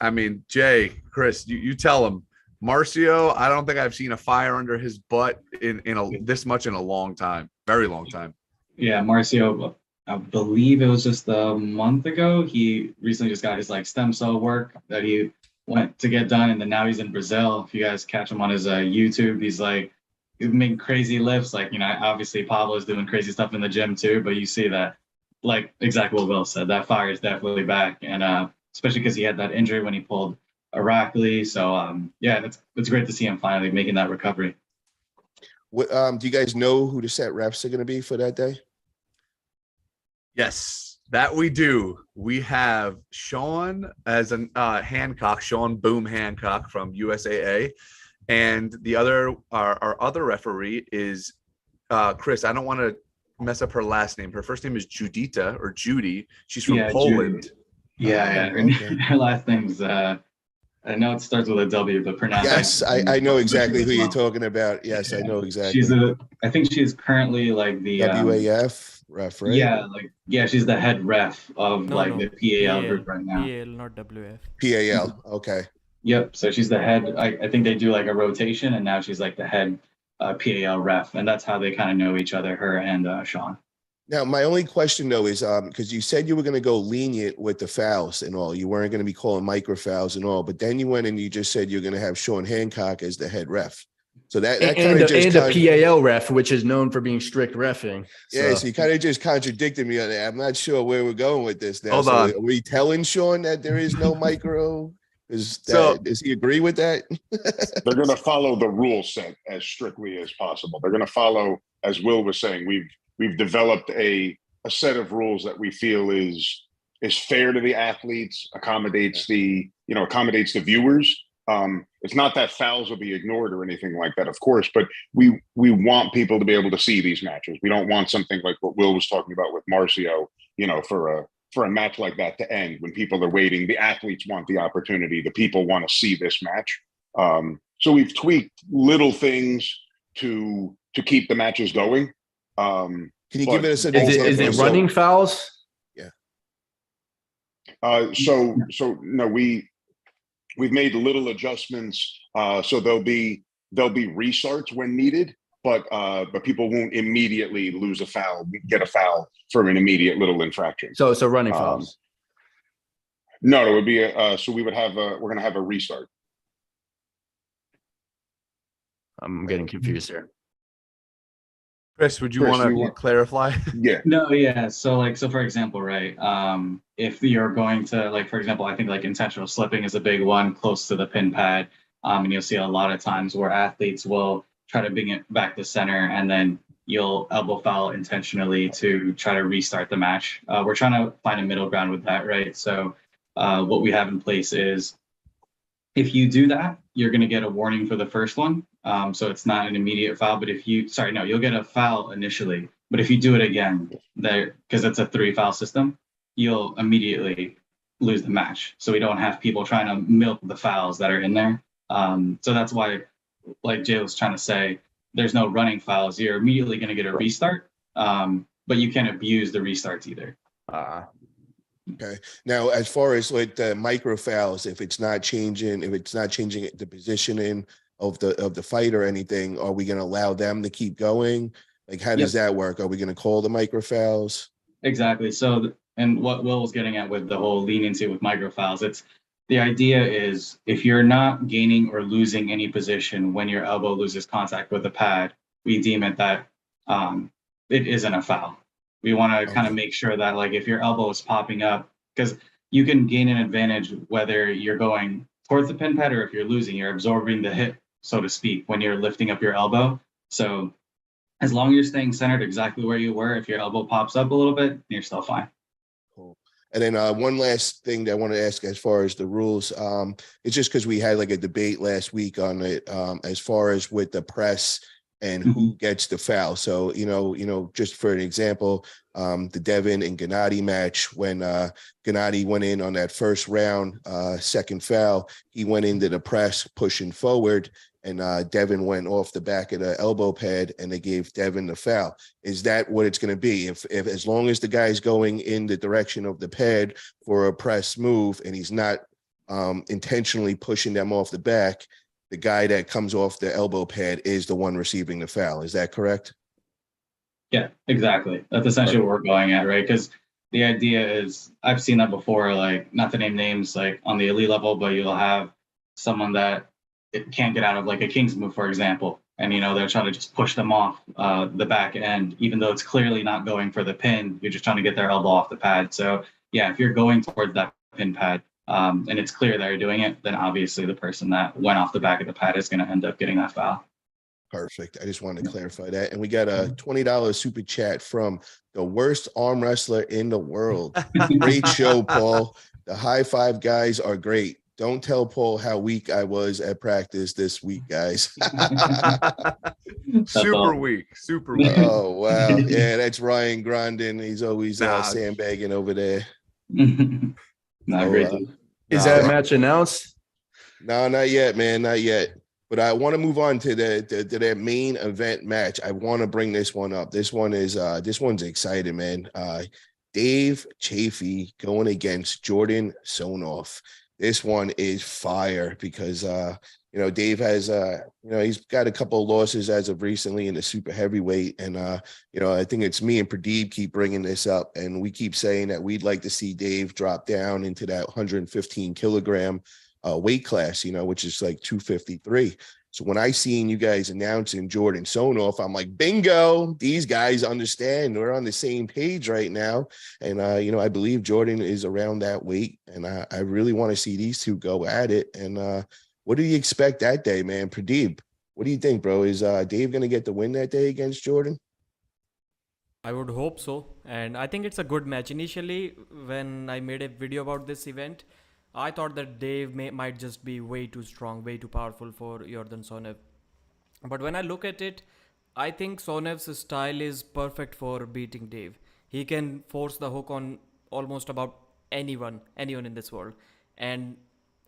I mean, Jay, Chris, you tell him, Marcio, I don't think I've seen a fire under his butt in this much in a long time, very long time. Yeah, Marcio, I believe it was just a month ago. He recently just got his stem cell work that he went to get done, and then now he's in Brazil. If you guys catch him on his YouTube, he's making crazy lifts. Obviously Pablo's doing crazy stuff in the gym too, but you see that, exactly what Will said, that fire is definitely back, and especially because he had that injury when he pulled Araceli. So it's great to see him finally making that recovery. What do you guys know who the set refs are going to be for that day? Yes, that we do. We have Sean as an Sean Boom Hancock from USAA, and our other referee is Chris. I don't want to mess up her last name. Her first name is Judita or Judy. She's from Poland. Judy. Yeah. Her last name's I know it starts with a W, but pronounce. Yes, I know exactly who you're talking about. Yes, I know exactly. I think she's currently the WAF ref, right? Yeah, she's the head ref of the PAL group right now. PAL, not WF. PAL, okay. Yep. So she's the head. I think they do a rotation, and now she's the head PAL ref, and that's how they kind of know each other, her and Sean. Now, my only question though is because you said you were going to go lenient with the fouls and all, you weren't going to be calling micro fouls and all, but then you went and you just said you're going to have Sean Hancock as the head ref. So that kind of just a PAL ref, which is known for being strict reffing. So you kind of just contradicted me on that. I'm not sure where we're going with this now. Hold on. Are we telling Sean that there is no micro? Does he agree with that? They're going to follow the rule set as strictly as possible. They're going to follow, as Will was saying, we've developed a set of rules that we feel is fair to the athletes, accommodates the viewers. It's not that fouls will be ignored or anything like that, of course, but we want people to be able to see these matches. We don't want something like what Will was talking about with Marcio, for a match like that to end when people are waiting. The athletes want the opportunity. The people want to see this match. So we've tweaked little things to keep the matches going. Can you give us an example? Is it running fouls? Yeah. So no, we've made little adjustments. So there'll be restarts when needed, but people won't immediately get a foul for an immediate little infraction. So running fouls. No, it would be we're going to have a restart. I'm getting confused here. Chris, would you want to clarify? Yeah. No, yeah. So for example, right? If you're going to for example, I think intentional slipping is a big one close to the pin pad. And you'll see a lot of times where athletes will try to bring it back to center, and then you'll elbow foul intentionally to try to restart the match. We're trying to find a middle ground with that, right? So what we have in place is, if you do that, you're going to get a warning for the first one. So it's not an immediate foul, but you'll get a foul initially. But if you do it again, because it's a 3-foul system, you'll immediately lose the match. So we don't have people trying to milk the fouls that are in there. So that's why, like Jay was trying to say, there's no running fouls, you're immediately going to get a restart. But you can't abuse the restarts either. Okay. Now, as far as like the micro fouls, if it's not changing the positioning of the fight or anything, are we going to allow them to keep going? Like, how does that work? Are we going to call the micro fouls? Exactly. So, and what Will was getting at with the whole leniency with micro fouls, it's the idea is if you're not gaining or losing any position when your elbow loses contact with the pad, we deem it that it isn't a foul. We want to kind of make sure that, like, if your elbow is popping up, because you can gain an advantage whether you're going towards the pin pad or if you're losing, you're absorbing the hit, so to speak, when you're lifting up your elbow. So as long as you're staying centered exactly where you were, if your elbow pops up a little bit, you're still fine. Cool. And then one last thing that I want to ask as far as the rules, it's just because we had like a debate last week on it as far as with the press and who gets the foul. So, just for an example, the Devin and Gennady match, when Gennady went in on that first round, second foul, he went into the press pushing forward, and Devin went off the back of the elbow pad, and they gave Devin the foul. Is that what it's going to be? If as long as the guy's going in the direction of the pad for a press move, and he's not intentionally pushing them off the back, the guy that comes off the elbow pad is the one receiving the foul. Is that correct? Yeah, exactly. That's essentially what we're going at, right? Because the idea is, I've seen that before, like, not to name names, like on the elite level, but you'll have someone that it can't get out of like a King's move, for example. And, they're trying to just push them off the back end, even though it's clearly not going for the pin. You're just trying to get their elbow off the pad. So yeah, if you're going towards that pin pad, and it's clear that you're doing it, then obviously the person that went off the back of the pad is going to end up getting that foul. Perfect. I just wanted to clarify that. And we got a $20 super chat from the worst arm wrestler in the world. Great show, Paul. The high five guys are great. Don't tell Paul how weak I was at practice this week, guys. Super weak. Oh, wow. Yeah, that's Ryan Grondin. He's always sandbagging over there. Great. Is that match announced? No, not yet, man. Not yet. But I want to move on to that main event match. I want to bring this one up. This one's exciting, man. Dave Chafee going against Jordan Sonoff. This one is fire because Dave has he's got a couple of losses as of recently in the super heavyweight, and I think it's me and Pradeep keep bringing this up, and we keep saying that we'd like to see Dave drop down into that 115 kilogram weight class, which is like 253. So when I seen you guys announcing Jordan Sonoff, I'm like, bingo, these guys understand. We're on the same page right now. And, I believe Jordan is around that weight. And I really want to see these two go at it. And what do you expect that day, man? Pradeep, what do you think, bro? Is Dave going to get the win that day against Jordan? I would hope so. And I think it's a good match. Initially, when I made a video about this event, I thought that Dave might just be way too strong, way too powerful for Jordan Sonev. But when I look at it, I think Sonev's style is perfect for beating Dave. He can force the hook on almost about anyone in this world. And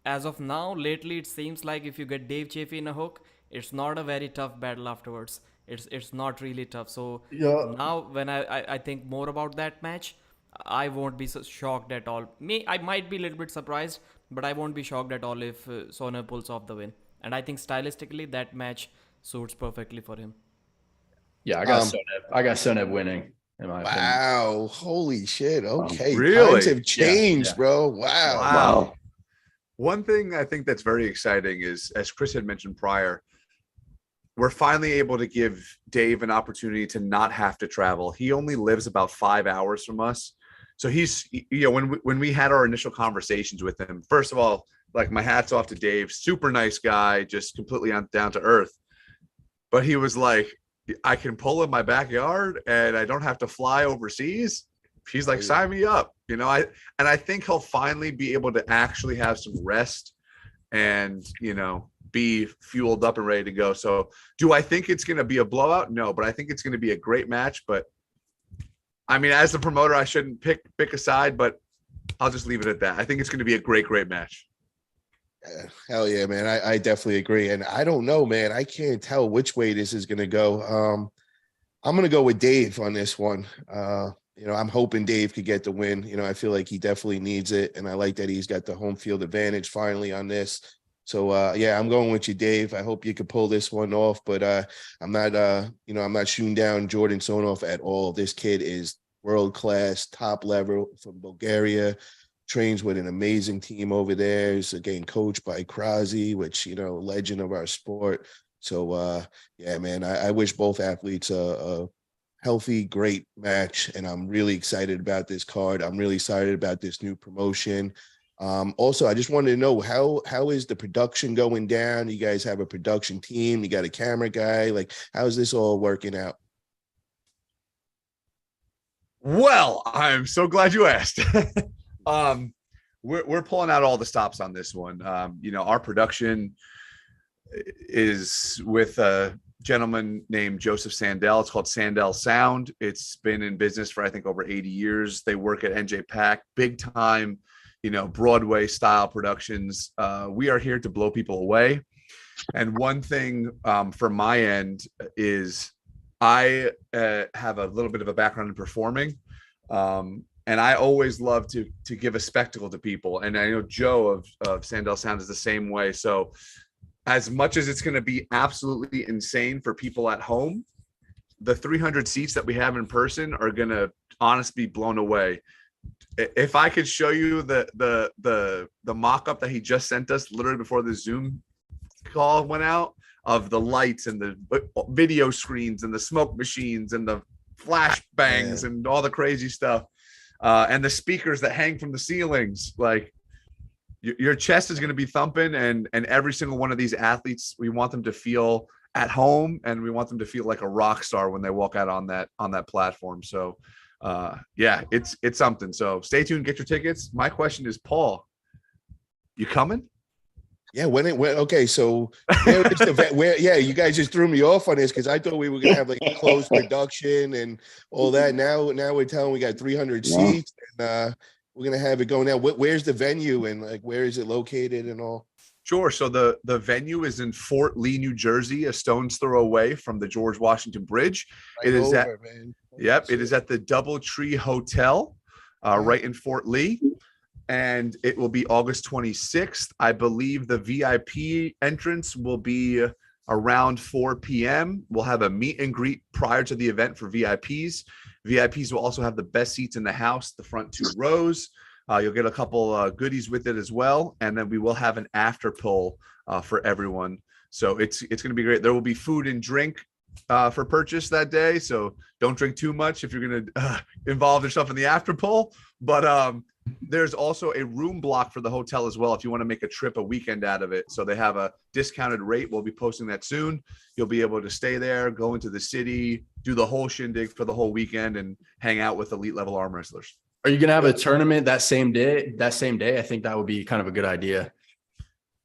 as of now, lately, it seems like if you get Dave Chafee in a hook, it's not a very tough battle afterwards. It's not really tough. So now when I think more about that match, I won't be so shocked at all. I might be a little bit surprised, but I won't be shocked at all if Sonev pulls off the win. And I think stylistically, that match suits perfectly for him. Yeah, I got Sonev winning. In my opinion. Wow! Holy shit! Okay, really? Times have changed, bro. Wow! One thing I think that's very exciting is, as Chris had mentioned prior, we're finally able to give Dave an opportunity to not have to travel. He only lives about 5 hours from us. So he's, when we had our initial conversations with him, first of all, like, my hat's off to Dave, super nice guy, just completely down to earth. But he was like, I can pull in my backyard and I don't have to fly overseas. He's like, sign me up, I think he'll finally be able to actually have some rest and, be fueled up and ready to go. So do I think it's going to be a blowout? No, but I think it's going to be a great match. But I mean, as the promoter, I shouldn't pick a side, but I'll just leave it at that. I think it's going to be a great match. Hell yeah, man. I definitely agree. And I don't know, man. I can't tell which way this is going to go. I'm going to go with Dave on this one. I'm hoping Dave could get the win. I feel like he definitely needs it. And I like that he's got the home field advantage finally on this. So, yeah, I'm going with you, Dave. I hope you could pull this one off. But I'm not shooting down Jordan Sonoff at all. This kid is world-class, top level from Bulgaria. Trains with an amazing team over there. He's again coached by Krazy, which, legend of our sport. So, yeah, man, I wish both athletes a healthy, great match. And I'm really excited about this card. I'm really excited about this new promotion. Also, I just wanted to know how is the production going down? You guys have a production team? You got a camera guy? Like, how's this all working out? Well, I'm so glad you asked. We're pulling out all the stops on this one. Our production is with a gentleman named Joseph Sandell. It's called Sandell Sound. It's been in business for, I think, over 80 years. They work at NJ Pack, big time, Broadway style productions. We are here to blow people away. And one thing from my end is I have a little bit of a background in performing. And I always love to give a spectacle to people. And I know Joe of Sandell Sound is the same way. So as much as it's going to be absolutely insane for people at home, the 300 seats that we have in person are going to honestly be blown away. If I could show you the mock-up that he just sent us literally before the Zoom call went out of the lights and the video screens and the smoke machines and the flash bangs and all the crazy stuff. And the speakers that hang from the ceilings, like your chest is going to be thumping, and every single one of these athletes, we want them to feel at home, and we want them to feel like a rock star when they walk out on that platform. So, yeah, it's something. So stay tuned, get your tickets. My question is, Paul, you coming? Yeah, okay, so you guys just threw me off on this because I thought we were gonna have like a closed production and all that. Now we're telling we got 300 seats and we're gonna have it going out. Where's the venue and like where is it located and all? Sure. So the venue is in Fort Lee, New Jersey, a stone's throw away from the George Washington Bridge. It is at the DoubleTree Hotel, right in Fort Lee. And it will be August 26th. I believe the VIP entrance will be around 4 p.m. We'll have a meet and greet prior to the event for VIPs. VIPs will also have the best seats in the house, the front 2 rows. You'll get a couple goodies with it as well. And then we will have an after pull for everyone. So it's going to be great. There will be food and drink for purchase that day. So don't drink too much if you're going to involve yourself in the after pull. But there's also a room block for the hotel as well if you want to make a weekend out of it. So they have a discounted rate. We'll be posting that soon. You'll be able to stay there, go into the city, do the whole shindig for the whole weekend, and hang out with elite level arm wrestlers. Are you going to have a tournament that same day? I think that would be kind of a good idea.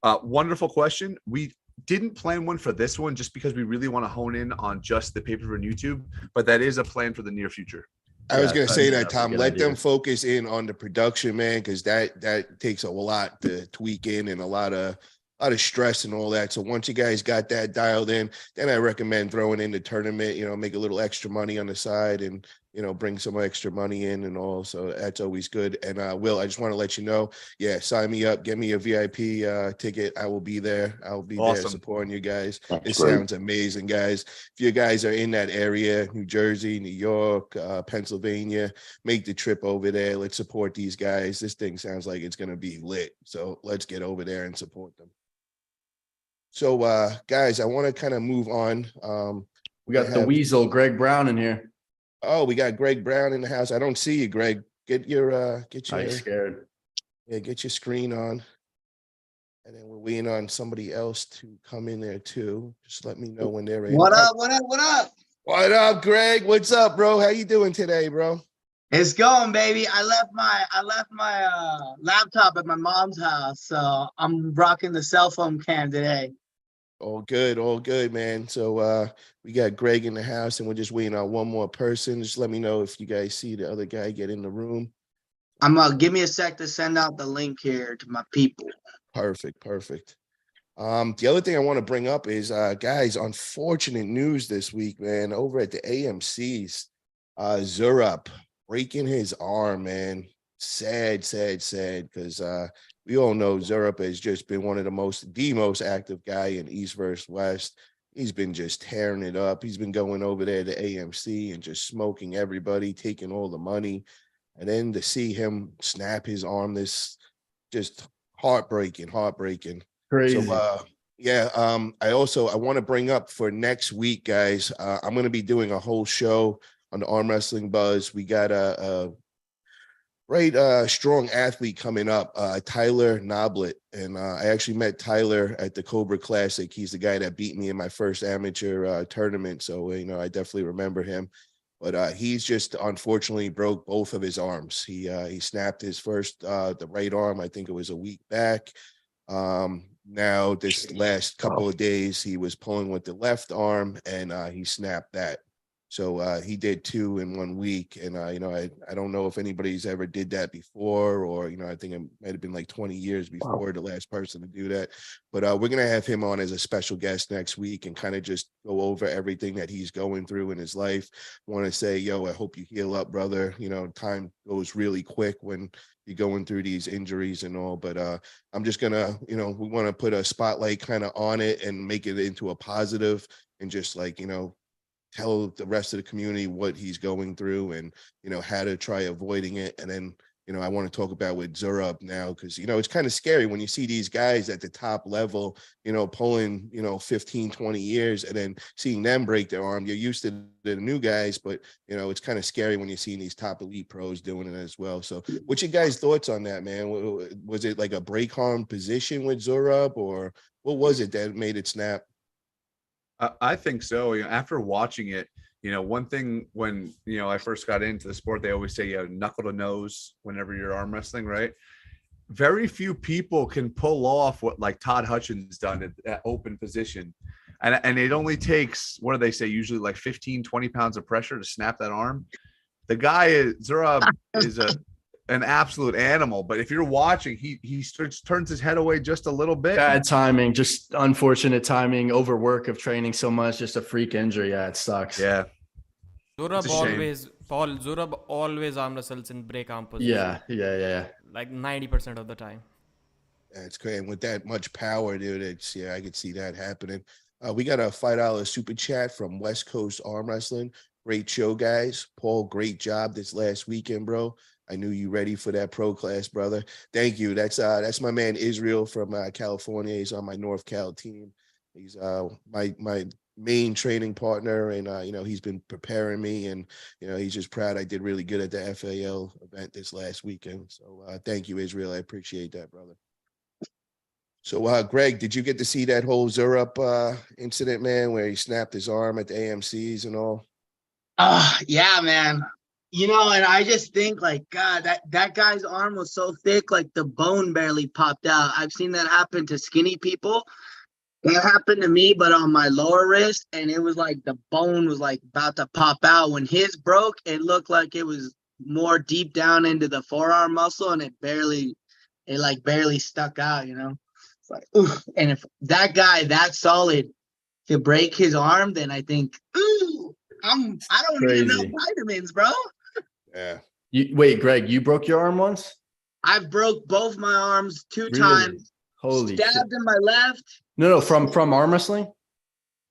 Wonderful question. We didn't plan one for this one just because we really want to hone in on just the pay-per-view on YouTube, but that is a plan for the near future. I was going to say that, Tom. Let them focus in on the production, man, because that takes a lot to tweak in and a lot of stress and all that. So once you guys got that dialed in, then I recommend throwing in the tournament. Make a little extra money on the side and bring some extra money in and all. So that's always good. And Will, I just want to let you know, sign me up, get me a VIP ticket. I will be there. I'll be there supporting you guys. It sounds amazing, guys. If you guys are in that area, New Jersey, New York, Pennsylvania, make the trip over there. Let's support these guys. This thing sounds like it's going to be lit. So let's get over there and support them. So, guys, I want to kind of move on. We got the Weasel, Greg Brown, in here. Oh, we got Greg Brown in the house. I don't see you, Greg. Get your I'm scared. Yeah, get your screen on. And then we're waiting on somebody else to come in there too. Just let me know when they're in. What up? What up, Greg? What's up, bro? How you doing today, bro? It's going, baby. I left my laptop at my mom's house, so I'm rocking the cell phone cam today. All good, man. So we got Greg in the house, and we're just waiting on one more person. Just let me know if you guys see the other guy get in the room. Give me a sec to send out the link here to my people. Perfect. The other thing I want to bring up is, guys, unfortunate news this week, man, over at the AMCs, Zurab breaking his arm, man. Sad, because we all know Zurab has just been one of the most active guy in East versus West. He's been just tearing it up. He's been going over there to AMC and just smoking everybody, taking all the money. And then to see him snap his arm, this just heartbreaking. Crazy. So I want to bring up for next week, guys. I'm going to be doing a whole show on the Arm Wrestling Buzz. We got a strong athlete coming up, Tyler Noblet. And I actually met Tyler at the Cobra Classic. He's the guy that beat me in my first amateur tournament. So, I definitely remember him. But he's just unfortunately broke both of his arms. He snapped his first, the right arm, I think it was a week back. Now this last couple of days, he was pulling with the left arm and he snapped that. So he did 2 in 1 week. And, I don't know if anybody's ever did that before, or, I think it might have been like 20 years before the last person to do that. But we're going to have him on as a special guest next week and kind of just go over everything that he's going through in his life. I want to say, I hope you heal up, brother. Time goes really quick when you're going through these injuries and all. But I'm just going to, we want to put a spotlight kind of on it and make it into a positive and just like, tell the rest of the community what he's going through and, how to try avoiding it. And then, I want to talk about with Zurab now, because, it's kind of scary when you see these guys at the top level, pulling, 15, 20 years and then seeing them break their arm. You're used to the new guys, but, it's kind of scary when you're seeing these top elite pros doing it as well. So what's your guys' thoughts on that, man? Was it like a break arm position with Zurab, or what was it that made it snap? I think so. After watching it, one thing when, I first got into the sport, they always say, knuckle to nose whenever you're arm wrestling, right? Very few people can pull off what like Todd Hutchins done at open position. And it only takes, what do they say? Usually like 15, 20 pounds of pressure to snap that arm. The guy Zurab is an absolute animal, but if you're watching, he turns his head away just a little bit. Bad timing, just unfortunate timing, overwork of training so much, just a freak injury. Yeah, it sucks. Yeah. Zurab always arm wrestles in break arm position. Yeah. Like 90% of the time. That's great. And with that much power, dude, I could see that happening. We got a $5 super chat from West Coast Arm Wrestling. Great show, guys. Paul, great job this last weekend, bro. I knew you ready for that pro class, brother. Thank you. That's my man Israel from California. He's on my North Cal team. He's my main training partner, and he's been preparing me, and he's just proud I did really good at the FAL event this last weekend. So thank you, Israel. I appreciate that, brother. So Greg, did you get to see that whole Zurab incident, man, where he snapped his arm at the AMCs and all? Yeah, man. And I just think like, God, that guy's arm was so thick, like the bone barely popped out. I've seen that happen to skinny people. That happened to me, but on my lower wrist, and it was like the bone was like about to pop out. When his broke, it looked like it was more deep down into the forearm muscle, and it barely stuck out, It's like, oof. And if that guy that solid to break his arm, then I think, ooh, I don't need enough vitamins, bro. Yeah. Wait, Greg, you broke your arm once? I broke both my arms 2 Really? times. Holy stabbed shit. in my left. No, from arm wrestling?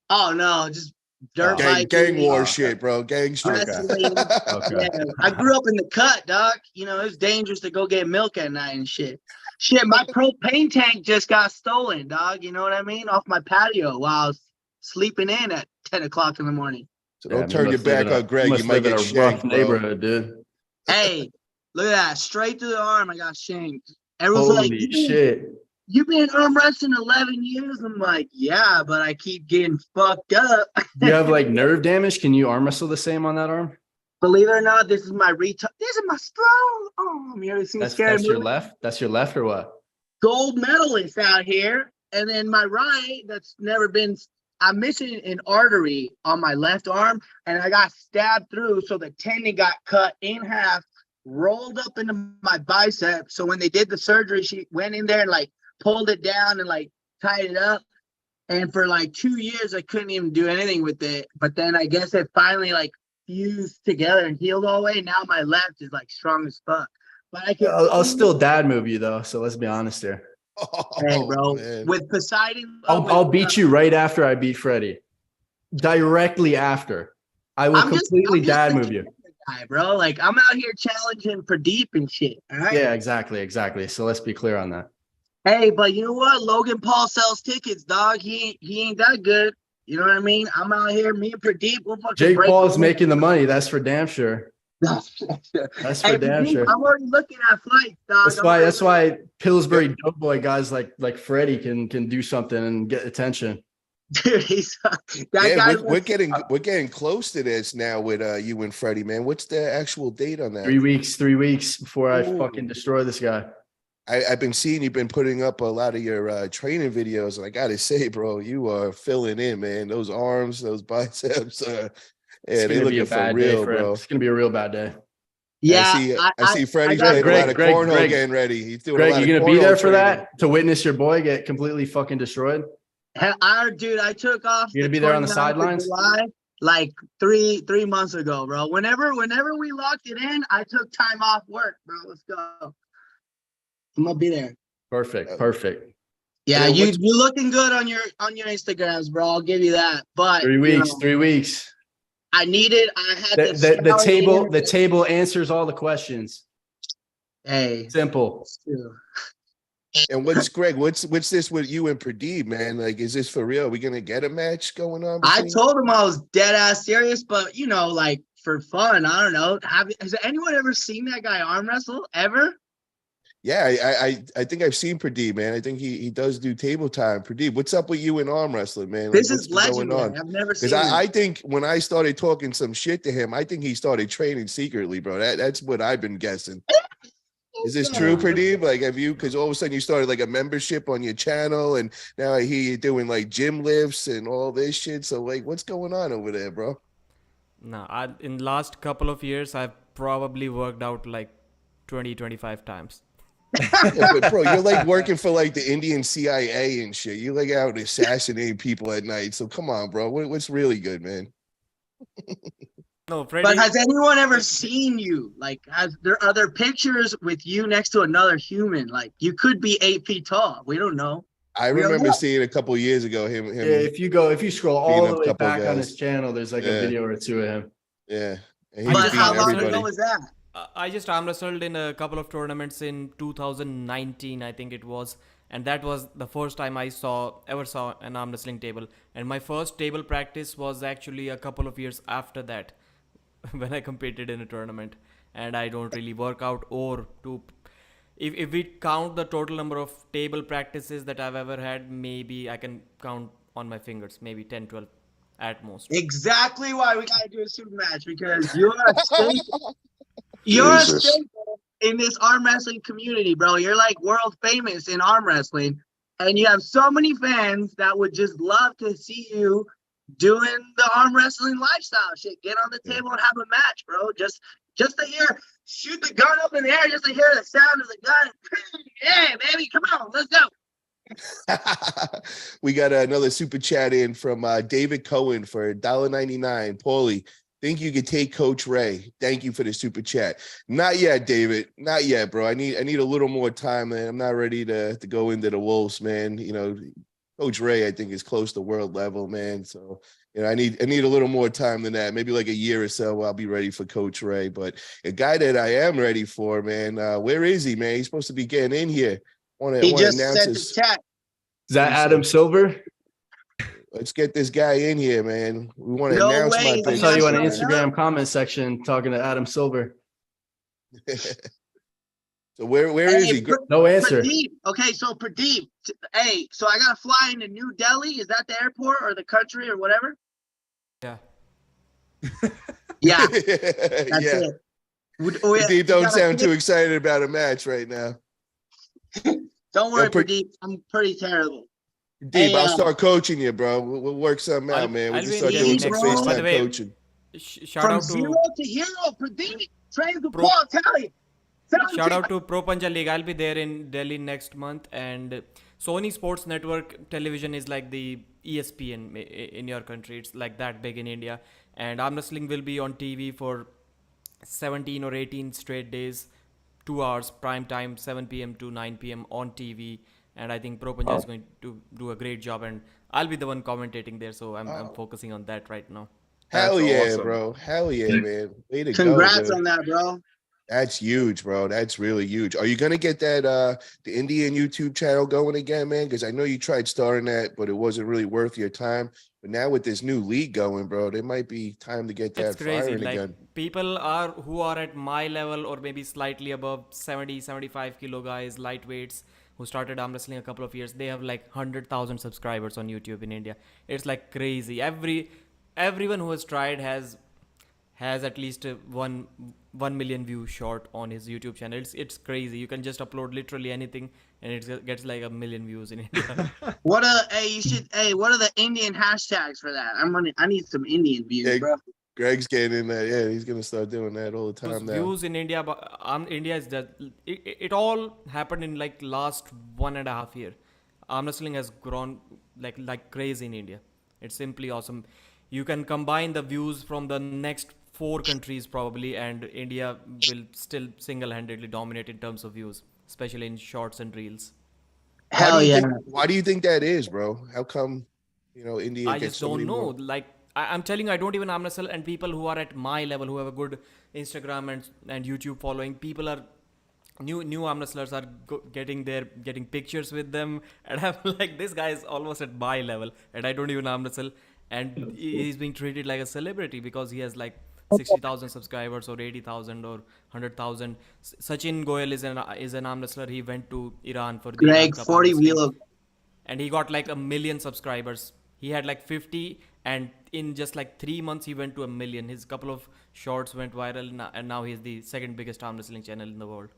Oh no, just dirt bike. Gang war shit, bro. Gang shit. Wrestling. Okay. Yeah. I grew up in the cut, dog. It was dangerous to go get milk at night and shit. Shit, my propane tank just got stolen, dog. You know what I mean? Off my patio while I was sleeping in at 10 o'clock in the morning. So don't turn your back on Greg. You might get shanked, rough bro. neighborhood, dude. Hey, look at that. Straight through the arm, I got shanked. Everyone's like, Holy shit. You've been arm wrestling 11 years. I'm like, yeah, but I keep getting fucked up. You have like nerve damage. Can you arm wrestle the same on that arm? Believe it or not, this is my This is my strong arm. You ever seen Scary That's Movie? your left? That's your left or what? Gold medalist out here. And then my right, that's never been. I'm missing an artery on my left arm, and I got stabbed through, so the tendon got cut in half, rolled up into my bicep. So when they did the surgery, she went in there and like pulled it down and like tied it up. And for like 2 years, I couldn't even do anything with it. But then I guess it finally like fused together and healed all the way. Now my left is like strong as fuck. But I can. I'll still dad move you though. So let's be honest here. Hey, bro, man. with Poseidon, I'll beat you right after I beat Freddie. Directly after. I will completely dad move you. Guy, bro. Like I'm out here challenging Pradeep and shit. All right. Yeah, exactly. So let's be clear on that. Hey, but you know what? Logan Paul sells tickets, dog. He ain't that good. You know what I mean? I'm out here. Me and Pradeep, we'll fucking Jake break Paul is the- making the money. That's for damn sure. That's for damn Pradeep, sure. I'm already looking at flights, dog. That's why Pillsbury Doughboy guys like Freddie can do something and get attention. Dude, he's that Yeah, guy. we're getting close to this now with you and Freddie, man. What's the actual date on that? 3 weeks before I Ooh. fucking destroy this guy. I've been seeing you've been putting up a lot of your training videos, and I gotta say, bro, you are filling in, man. Those arms, those biceps, It's they gonna be looking a for bad real, day for him. bro. It's gonna be a real bad day. Yeah, I see Freddie's got- playing a lot of Greg, cornhole Greg. getting ready. He's doing Greg, a lot you of gonna be cornhole there for training. that to witness your boy get completely fucking destroyed? Dude, I took off. You gonna be there on the 29th of sidelines? July, like three months ago, bro. Whenever we locked it in, I took time off work, bro. Let's go. I'm gonna be there. Perfect. Yeah, Yeah, you looking good on your Instagrams, bro. I'll give you that. But 3 weeks. 3 weeks. I needed. I had The table answers all the questions. Hey, Simple. it's true. And Greg? What's this with you and Pradeep, man? Like, is this for real? Are we gonna get a match going on? I between- told him I was dead ass serious, but like for fun, I don't know. Has anyone ever seen that guy arm wrestle ever? Yeah, I think I've seen Pradeep, man. I think he does do table time. Pradeep, what's up with you in arm wrestling, man? This what's is been going legendary. on? I've never seen. Because it. I think when I started talking some shit to him, I think he started training secretly, bro. That's what I've been guessing. Is this true, Pradeep? Like, have you? Because all of a sudden you started like a membership on your channel, and now I hear you doing like gym lifts and all this shit. So like, what's going on over there, bro? No, in last couple of years, I've probably worked out like 20-25 times. Yeah, but bro, you're like working for like the Indian CIA and shit. You like out assassinating people at night. So come on, bro. What's really good, man? No, Freddie. But has anyone ever seen you? Like, are there pictures with you next to another human? Like, you could be 8 feet tall. We don't know. I We don't remember know. seeing a couple of years ago him. Yeah, if you scroll all Beating the up way couple back on guys. his channel, there's like Yeah. a video or two of him. Yeah. And he But was But how beating long everybody. ago was that? I just arm wrestled in a couple of tournaments in 2019, I think it was, and that was the first time I ever saw an arm wrestling table. And my first table practice was actually a couple of years after that, when I competed in a tournament. And I don't really work out if we count the total number of table practices that I've ever had, maybe I can count on my fingers, maybe 10, 12 at most. Exactly why we gotta do a super match, because you're a staple. You're a Jesus. staple in this arm wrestling community, bro. You're like world famous in arm wrestling, and you have so many fans that would just love to see you doing the arm wrestling lifestyle shit. Get on the table and have a match, bro. Just to hear, shoot the gun up in the air, just to hear the sound of the gun. Yeah, baby, come on, let's go. We got another super chat in from David Cohen for $1.99. Paulie, think you could take Coach Ray? Thank you for the super chat. Not yet, David. Not yet, bro. I need a little more time, man. I'm not ready to go into the Wolves, man. You know, Coach Ray, I think, is close to world level, man. So, you know, I need a little more time than that. Maybe like a year or so, I'll be ready for Coach Ray. But a guy that I am ready for, man. Where is he, man? He's supposed to be getting in here. He just sent the chat. Is that Adam Silver? Let's get this guy in here, man. We want to No announce way. my I big. saw you on the Right Instagram comment section talking to Adam Silver. So where is he? No answer. Pradeep. Okay, so Pradeep. Hey, so I gotta fly into New Delhi. Is that the airport or the country or whatever? Yeah. Yeah, that's yeah. it. Pradeep don't sound too excited about a match right now. Don't worry, Yeah, Pradeep. I'm pretty terrible. Pradeep, Hey, I'll start coaching you, bro. We'll work something out, man. We'll I'll just be start in doing the some next week. By the FaceTime way, coaching. Shout From out zero to to hero, Pradeep. Train to Paul Italia. Shout out to Pro Punja League. I'll be there in Delhi next month, and Sony Sports Network television is like the ESPN in your country. It's like that big in India. And arm wrestling will be on TV for 17 or 18 straight days, 2 hours, prime time, 7 p.m. to 9 p.m. on TV. And I think Pro Panja is going to do a great job. And I'll be the one commentating there. So I'm focusing on that right now. Hell That's yeah, awesome. bro. Hell yeah, man. Way to Congrats go, on dude. that, bro. That's huge, bro. That's really huge. Are you gonna get that the Indian YouTube channel going again, man? Because I know you tried starting that, but it wasn't really worth your time. But now with this new league going, bro, there might be time to get It's that crazy. firing Like again. people who are at my level or maybe slightly above 70, 75 kilo guys, lightweights who started arm wrestling a couple of years, they have like 100,000 subscribers on YouTube in India. It's like crazy. Everyone who has tried has at least 1 million view short on his YouTube channel. It's crazy. You can just upload literally anything and it gets like 1 million views in India. What are the Indian hashtags for that? I need some Indian views, Yeah, bro. Greg's getting in there. Yeah, he's gonna start doing that all the time now. Views in India, but India is just it all happened in like last 1.5 year. Arm wrestling has grown like crazy in India. It's simply awesome. You can combine the views from the next 4 countries probably, and India will still single-handedly dominate in terms of views, especially in shorts and reels. Hell yeah. Why do you think that is, bro? How come, India I gets just so don't many know. more? Like I'm telling you, I don't even arm wrestle, and people who are at my level, who have a good Instagram and YouTube following, people are new arm wrestlers are getting pictures with them, and I'm like, this guy is almost at my level, and I don't even arm wrestle, and he's being treated like a celebrity because he has like 60,000 subscribers or 80,000 or 100,000. Sachin Goel is an arm wrestler. He went to Iran for the Iran Greg, Cup 40 arm wrestling, wheel. and he got like 1 million subscribers. He had like 50, and in just like 3 months he went to 1 million. His couple of shorts went viral, and now he's the second biggest arm wrestling channel in the world.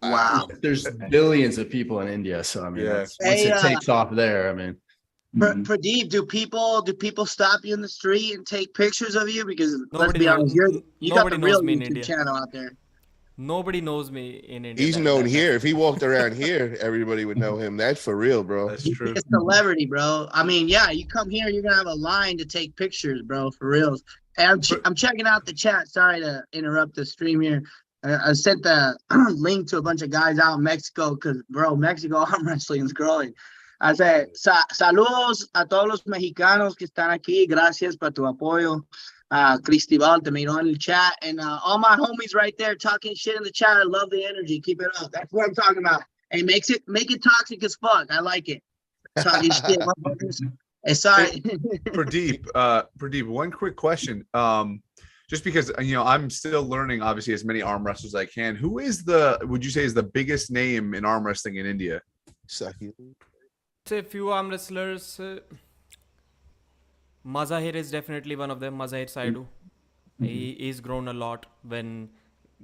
Wow. There's billions of people in India, so I mean, Yeah. once it takes off there, I mean, Pradeep, do people stop you in the street and take pictures of you? Because let's Nobody be knows- honest, you got nobody the knows real me in YouTube India. channel out there. Nobody knows me in India. He's known here. If he walked around here, everybody would know him. That's for real, bro. That's true. It's celebrity, bro. I mean, yeah, you come here, you're gonna have a line to take pictures, bro, for reals. And I'm checking out the chat. Sorry to interrupt the stream here. I sent the link to a bunch of guys out in Mexico because, bro, Mexico arm wrestling is growing. I said, saludos a todos los mexicanos que están aquí. Gracias por tu apoyo. Cristobal te miró en el chat. And all my homies right there talking shit in the chat. I love the energy. Keep it up. That's what I'm talking about. Hey, make it toxic as fuck. I like it. Talking shit, motherfuckers. Hey, sorry. Pradeep, one quick question. Just because I'm still learning, obviously, as many arm wrestlers as I can. Who would you say is the biggest name in arm wrestling in India? Sahil. Say a few arm wrestlers. Mazahir is definitely one of them. Mazahir Saidu. He's grown a lot when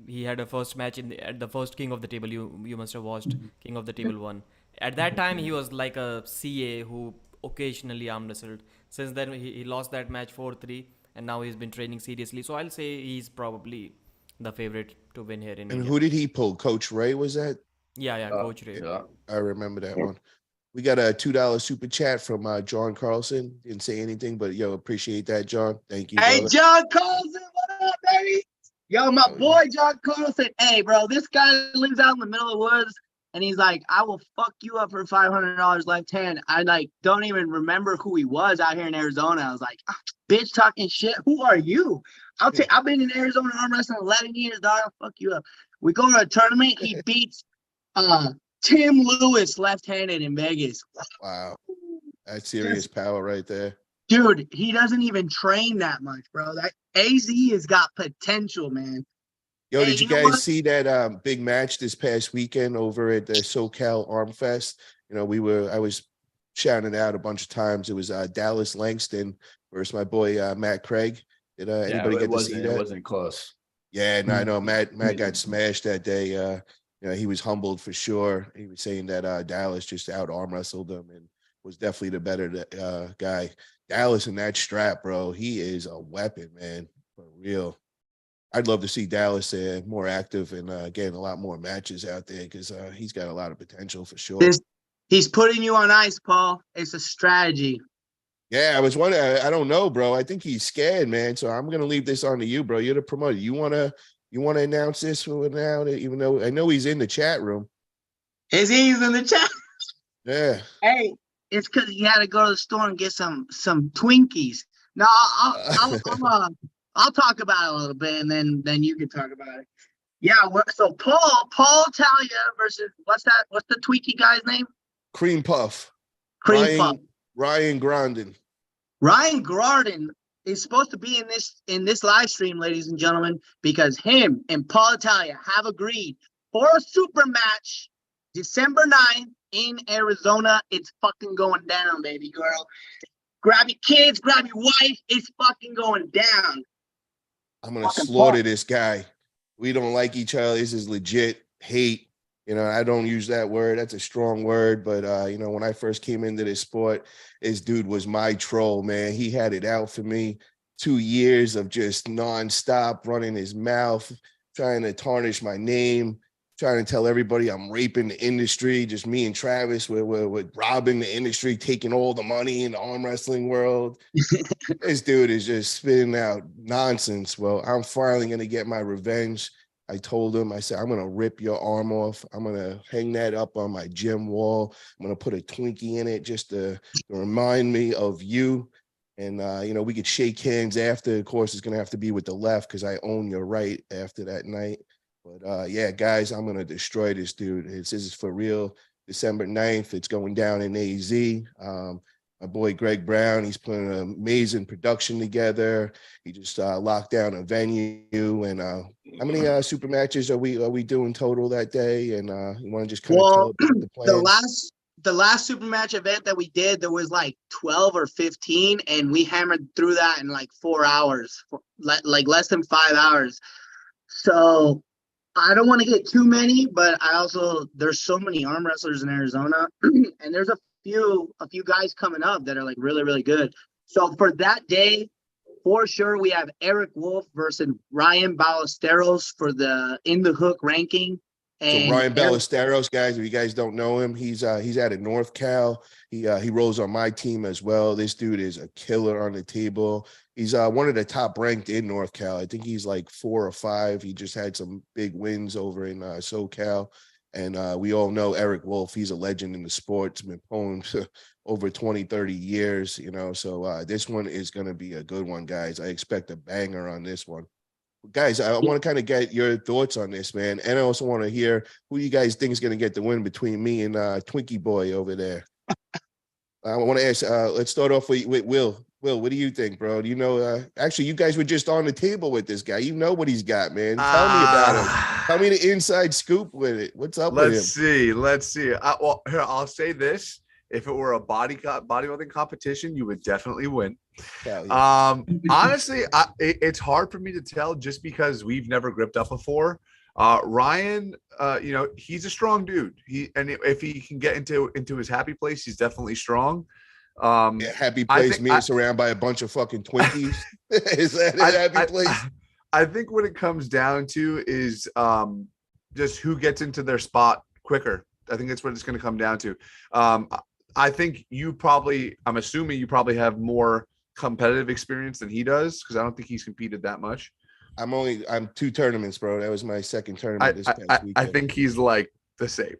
he had a first match at the first King of the Table. You must have watched King of the Table 1. At that time, he was like a CA who occasionally arm wrestled. Since then, he lost that match 4-3, and now he's been training seriously. So I'll say he's probably the favorite to win here in And India. who did he pull? Coach Ray, was that? Yeah, Coach Ray. yeah. I remember that one. We got a $2 super chat from John Carlson. Didn't say anything, but appreciate that, John. Thank you, Hey, brother. John Carlson, what up, baby? Yo, my boy, John Carlson. Hey, bro, this guy lives out in the middle of the woods, and he's like, I will fuck you up for $500 left hand. I don't even remember who he was out here in Arizona. I was like, bitch, talking shit. Who are you? I've been in Arizona arm wrestling 11 years, dog. I'll fuck you up. We go to a tournament. He beats Tim Lewis left-handed in Vegas. Wow. That's serious power right there. Dude, he doesn't even train that much, bro. That AZ has got potential, man. Yo, Hey, did you you know guys what? see that big match this past weekend over at the SoCal Arm Fest? I was shouting it out a bunch of times. It was Dallas Langston versus my boy Matt Craig. Did anybody get to see that? It wasn't close. Yeah, no, I know Matt got smashed that day. He was humbled for sure. He was saying that Dallas just out arm wrestled him and was definitely the better guy. Dallas in that strap, bro, he is a weapon, man, for real. I'd love to see Dallas more active and getting a lot more matches out there because he's got a lot of potential for sure. He's putting you on ice, Paul. It's a strategy. Yeah, I was wondering. I don't know, bro. I think he's scared, man. So I'm gonna leave this on to you, bro. You're the promoter. You wanna announce this for now? Even though I know he's in the chat room. Is he's in the chat? Yeah. Hey, it's because he had to go to the store and get some Twinkies. No, I'll talk about it a little bit, and then you can talk about it. Yeah. So Paul Italia versus what's the Twinkie guy's name? Cream Puff. Cream Puff. Ryan Grandin. Ryan Grandin is supposed to be in this live stream, ladies and gentlemen, because him and Paul Italia have agreed for a super match December 9th in Arizona. It's fucking going down, baby girl. Grab your kids, grab your wife. It's fucking going down. I'm gonna slaughter this guy. We don't like each other. This is legit hate. You know, I don't use that word. That's a strong word. But, you know, when I first came into this sport, this dude was my troll, man. He had it out for me. 2 years of just nonstop running his mouth, trying to tarnish my name, trying to tell everybody I'm raping the industry. Just me and Travis, we're robbing the industry, taking all the money in the arm wrestling world. This dude is just spitting out nonsense. Well, I'm finally going to get my revenge. I told him, I said, I'm going to rip your arm off. I'm going to hang that up on my gym wall. I'm going to put a Twinkie in it just to remind me of you. And, you know, we could shake hands after. Of course, it's going to have to be with the left because I own your right after that night. But, yeah, guys, I'm going to destroy this dude. This is for real. December 9th, it's going down in AZ. My boy Greg Brown, he's putting an amazing production together. He just locked down a venue. And how many super matches are we doing total that day? And you want to just kind of tell about the plans? The last super match event that we did, there was like 12 or 15, and we hammered through that in like 4 hours, like less than 5 hours. So I don't want to get too many, but there's so many arm wrestlers in Arizona, and there's a few guys coming up that are like really, really good. So for that day, for sure, we have Eric Wolf versus Ryan Ballesteros for the In the Hook ranking. And so Ryan Ballesteros, guys, if you guys don't know him, he's out of North Cal. He rolls on my team as well. This dude is a killer on the table. He's one of the top ranked in North Cal. I think he's like 4 or 5. He just had some big wins over in SoCal. And we all know Eric Wolf. He's a legend in the sport. He's been pulling over 20, 30 years, you know. So this one is going to be a good one, guys. I expect a banger on this one. Guys, I want to kind of get your thoughts on this, man. And I also want to hear who you guys think is going to get the win between me and Twinkie Boy over there. I want to ask, let's start off with Will. Will, what do you think, bro? Do you know, actually, you guys were just on the table with this guy. You know what he's got, man. Tell me about him. Tell me the inside scoop with it. What's up with him? Let's see. Well, here, I'll say this. If it were a bodybuilding competition, you would definitely win. Yeah. Honestly, it's hard for me to tell just because we've never gripped up before. Ryan, you know, he's a strong dude. If he can get into his happy place, he's definitely strong. Yeah, happy place means surrounded by a bunch of fucking Twinkies. Is that a happy place? I think what it comes down to is just who gets into their spot quicker. I think that's what it's going to come down to. I think I'm assuming you probably have more competitive experience than he does because I don't think he's competed that much. I'm 2 tournaments, bro. That was my second tournament this past weekend. I think he's like the same.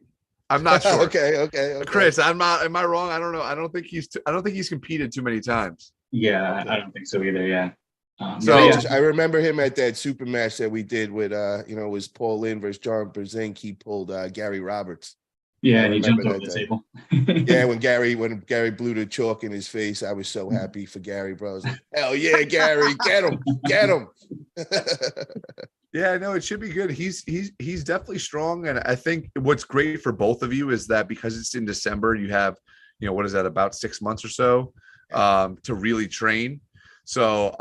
I'm not sure. Okay. Chris, am I wrong? I don't know. I don't think he's competed too many times. Yeah, okay. I don't think so either. Yeah. I remember him at that super match that we did with it was Paul Lynn versus John Brzezinski. He pulled Gary Roberts. Yeah, and he jumped over the table. Yeah, when Gary blew the chalk in his face, I was so happy for Gary, bro. I was like, hell yeah, Gary, get him. Yeah, no, it should be good. He's definitely strong, and I think what's great for both of you is that because it's in December, you have, what is that, about 6 months or so to really train. So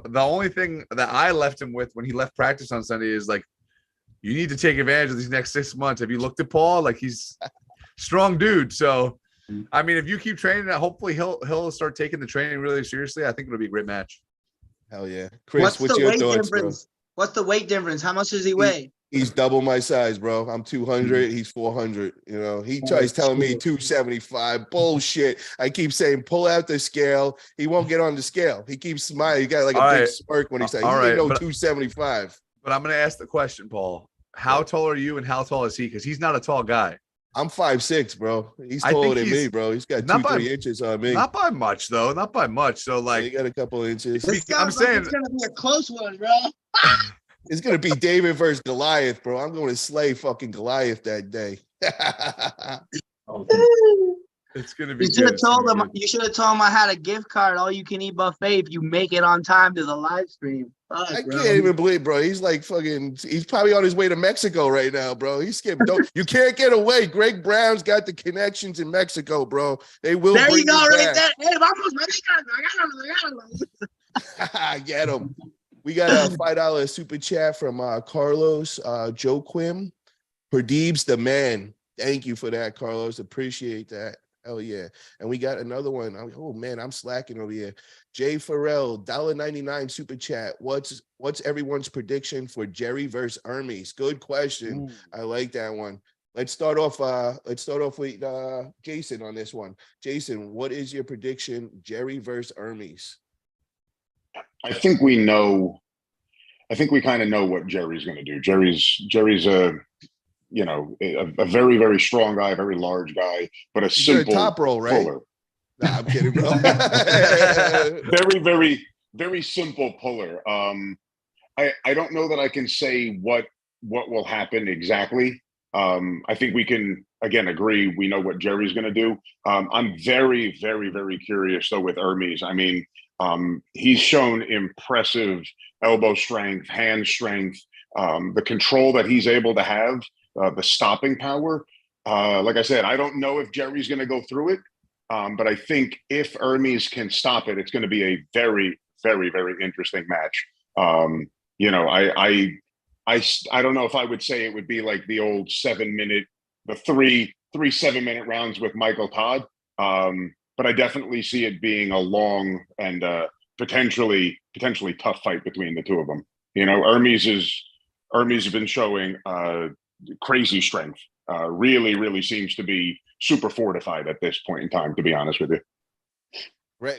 the only thing that I left him with when he left practice on Sunday is like, you need to take advantage of these next 6 months. Have you looked at Paul? Like, he's strong dude. So, I mean, if you keep training, hopefully he'll start taking the training really seriously. I think it'll be a great match. Hell yeah. Chris, what's your thoughts, bro? What's the weight difference? How much does he weigh? He's double my size, bro. I'm 200. He's 400. You know, he tries telling me 275. Bullshit. I keep saying, pull out the scale. He won't get on the scale. He keeps smiling. He got like a big smirk when he said, he ain't no 275. But I'm going to ask the question, Paul. How tall are you and how tall is he? Because he's not a tall guy. I'm 5'6", bro. He's taller than me, bro. He's got 2-3 inches on me. Not by much, though. Not by much. So, like, he got a couple inches. I'm saying it's gonna be a close one, bro. It's gonna be David versus Goliath, bro. I'm going to slay fucking Goliath that day. It's gonna be. You should have told him. You should have told him I had a gift card, all you can eat buffet if you make it on time to the live stream. Fuck, I bro. can't even believe, bro. He's like fucking. He's probably on his way to Mexico right now, bro. He skipped. You can't get away. Greg Brown's got the connections in Mexico, bro. They will. There bring you go, right back. there. Hey, vamos, I get him. We got a $5 super chat from Carlos Joe Quim. Pradeep's the man. Thank you for that, Carlos. Appreciate that. Hell yeah. And we got another one. Oh man, I'm slacking over here. Jay Farrell, $1.99 super chat. What's everyone's prediction for Jerry versus Hermes? Good question. Ooh. I like that one. Let's start off with Jason on this one. Jason, what is your prediction, Jerry versus Hermes? I think we kind of know what Jerry's going to do. Jerry's a very, very strong guy, very large guy, but a simple top roll, right? puller. Nah, I'm kidding, bro. Very, very, very simple puller. I don't know that I can say what will happen exactly. I think we can, again, agree we know what Jerry's going to do. I'm very, very, very curious, though, with Hermes. I mean, he's shown impressive elbow strength, hand strength, the control that he's able to have, the stopping power. Like I said, I don't know if Jerry's going to go through it, but I think if Hermes can stop it, it's going to be a very, very, very interesting match. I don't know if I would say it would be like the old 7-minute, the three 7-minute rounds with Michael Todd. But I definitely see it being a long and potentially tough fight between the two of them. You know, Hermes has been showing crazy strength. Really, really seems to be super fortified at this point in time, to be honest with you.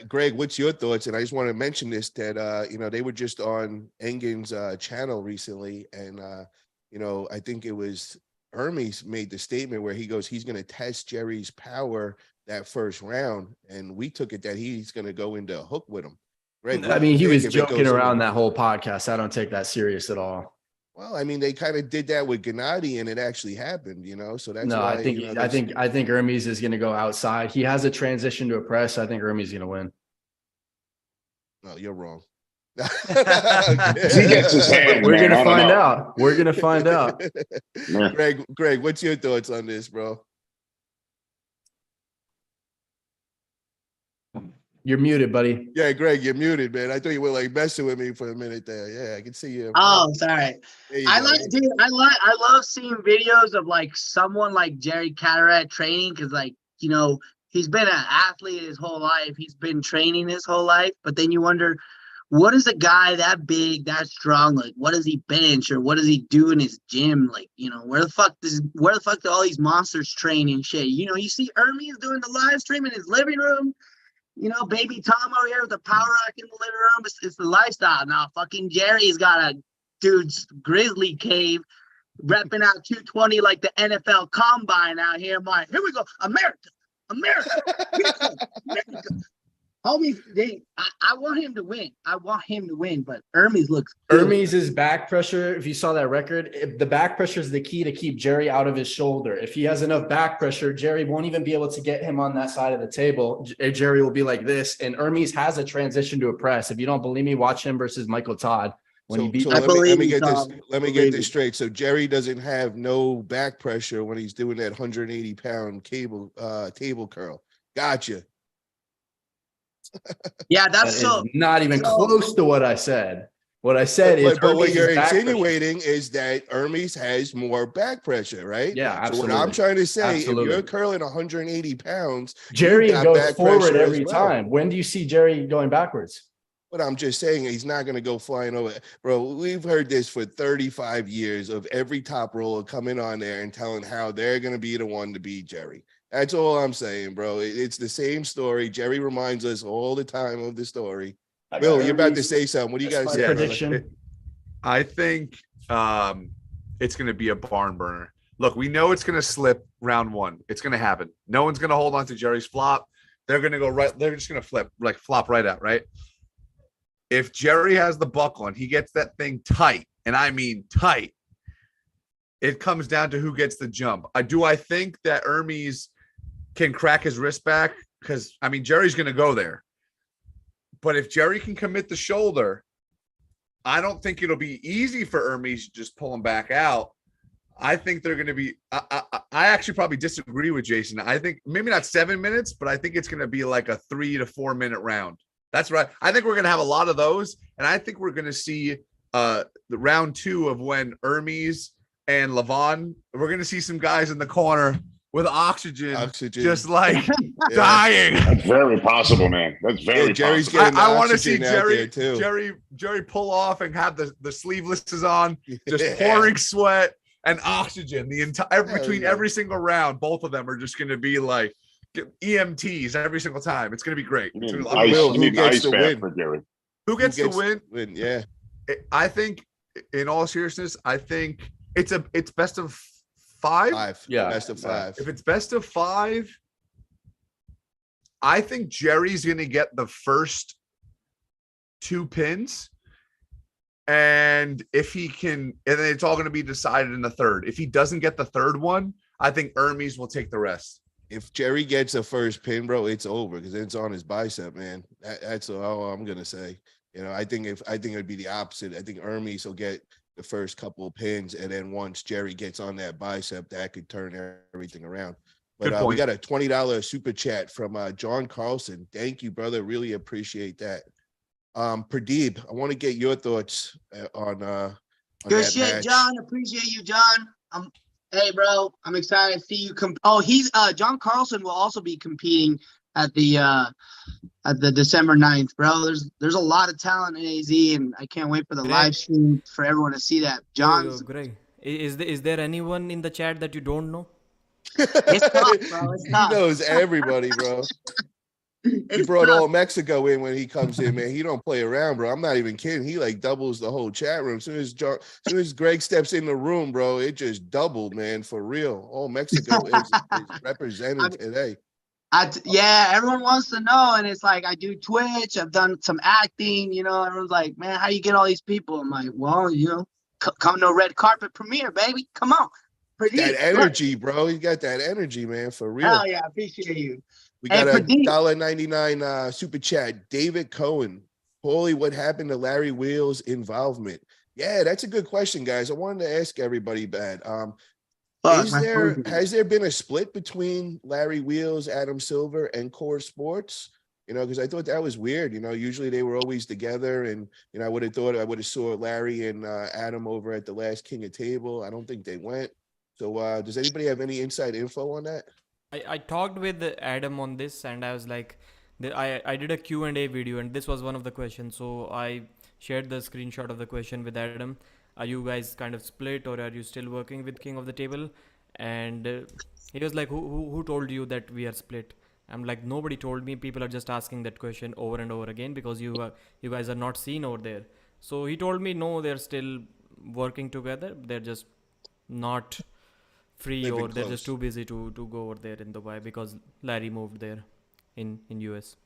Greg, what's your thoughts? And I just want to mention this, that, they were just on Engen's channel recently. And, I think it was Hermes made the statement where he goes, he's going to test Jerry's power that first round. And we took it that he's going to go into a hook with him. Greg, I mean, he was joking around that whole podcast. I don't take that serious at all. Well, I mean, they kind of did that with Gennady, and it actually happened, So that's why. I think Hermes is going to go outside. He has a transition to a press. I think Hermes is going to win. No, you're wrong. He gets his hand. We're going to find out. We're going to find out. Greg, what's your thoughts on this, bro? You're muted, buddy. Yeah, Greg, you're muted, man. I thought you were like messing with me for a minute there. Yeah, I can see you. Oh, sorry. I love seeing videos of like someone like Jerry Cataract training because, like, he's been an athlete his whole life. He's been training his whole life. But then you wonder, what is a guy that big, that strong? Like, what does he bench or what does he do in his gym? Like, where the fuck do all these monsters train and shit? You see Hermes doing the live stream in his living room. Baby Tom over here with the power rack in the living room. It's the lifestyle. Now, fucking Jerry's got a dude's grizzly cave repping out 220 like the NFL Combine out here. I'm like, here we go. America. Homie, I want him to win. But Hermes looks good. Hermes' back pressure, if you saw that record, the back pressure is the key to keep Jerry out of his shoulder. If he has enough back pressure, Jerry won't even be able to get him on that side of the table. Jerry will be like this. And Hermes has a transition to a press. If you don't believe me, watch him versus Michael Todd. Let me get this straight. So Jerry doesn't have no back pressure when he's doing that 180-pound table curl. Gotcha. Yeah, that's not even close to what I said. What I said is, but what you're insinuating is that Hermes has more back pressure, right? Yeah, absolutely. So what I'm trying to say, if you're curling 180 pounds, Jerry goes forward every time. When do you see Jerry going backwards? But I'm just saying he's not going to go flying over. Bro, we've heard this for 35 years of every top roller coming on there and telling how they're going to be the one to beat Jerry. That's all I'm saying, bro. It's the same story. Jerry reminds us all the time of the story. Bill, you're about to say something. What do you got to say? Yeah, prediction. I think it's going to be a barn burner. Look, we know it's going to slip round one. It's going to happen. No one's going to hold on to Jerry's flop. They're going to go right. They're just going to flop right out, right? If Jerry has the buckle and he gets that thing tight, and I mean tight, it comes down to who gets the jump. I think that Hermes can crack his wrist back because, I mean, Jerry's going to go there. But if Jerry can commit the shoulder, I don't think it'll be easy for Hermes to just pull him back out. I think they're going to be I actually probably disagree with Jason. I think maybe not 7 minutes, but I think it's going to be like a 3 to 4 minute round. That's right. I think we're going to have a lot of those. And I think we're going to see the round 2 of when Hermes and Levon, we're going to see some guys in the corner with oxygen. Just like dying. That's very possible, man. That's very Jerry's possible. getting I want to see too. Jerry pull off and have the sleevelesses on, just pouring sweat and oxygen the entire between every single round. Both of them are just going to be like EMTs every single time. It's going to be great. Who gets the win? For Jerry. Who gets the win? Yeah. I think, in all seriousness, I think it's best of 5. Yeah. Best of 5. If it's best of 5, I think Jerry's going to get the first 2 pins. And if he can, and then it's all going to be decided in the third. If he doesn't get the third one, I think Hermes will take the rest. If Jerry gets the first pin, bro, it's over because it's on his bicep, man. That's all I'm gonna say. I think it'd be the opposite. I think Hermes will get the first couple of pins, and then once Jerry gets on that bicep, that could turn everything around. But we got a $20 super chat from John Carlson. Thank you, brother. Really appreciate that. Pradeep, I want to get your thoughts on good that shit, match. John. Appreciate you, John. Hey, bro, I'm excited to see you he's John Carlson will also be competing at the December 9th, bro. There's a lot of talent in AZ, and I can't wait for the live stream for everyone to see that. John's great. Is there anyone in the chat that you don't know? It's tough, bro. It's tough. He knows everybody, bro. He brought all Mexico in when he comes in, man. He don't play around, bro. I'm not even kidding. He like doubles the whole chat room. As soon as Greg steps in the room, bro, it just doubled, man, for real. All Mexico is represented today. Yeah, everyone wants to know, and it's like I do Twitch. I've done some acting. Everyone's like, man, how you get all these people? I'm like, well, come to a red carpet premiere, baby. Come on. That energy, bro. You got that energy, man, for real. Hell yeah, I appreciate you. We got a $1.99 super chat. David Cohen. Paulie, what happened to Larry Wheels' involvement? Yeah, that's a good question, guys. I wanted to ask everybody that. Has there been a split between Larry Wheels, Adam Silver, and Core Sports? Because I thought that was weird. Usually they were always together, and I would have saw Larry and Adam over at the last King of Table. I don't think they went. So does anybody have any inside info on that? I talked with Adam on this, and I was like, I did a Q&A video, and this was one of the questions. So I shared the screenshot of the question with Adam. Are you guys kind of split, or are you still working with King of the Table? And he was like, who told you that we are split? I'm like, nobody told me. People are just asking that question over and over again because you guys are not seen over there. So he told me, no, they're still working together. They're just not free, or they're just too busy to go over there in Dubai because Larry moved there in US.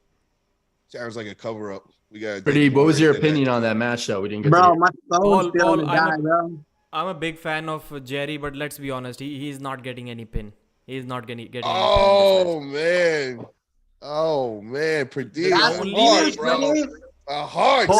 Sounds like a cover up. We got. Pradeep, what was your opinion on that match though? We didn't get bro. My phone's feeling to die, bro. I'm a big fan of Jerry, but let's be honest, he's not getting any pin. He's not getting any man. Pradeep. A hard.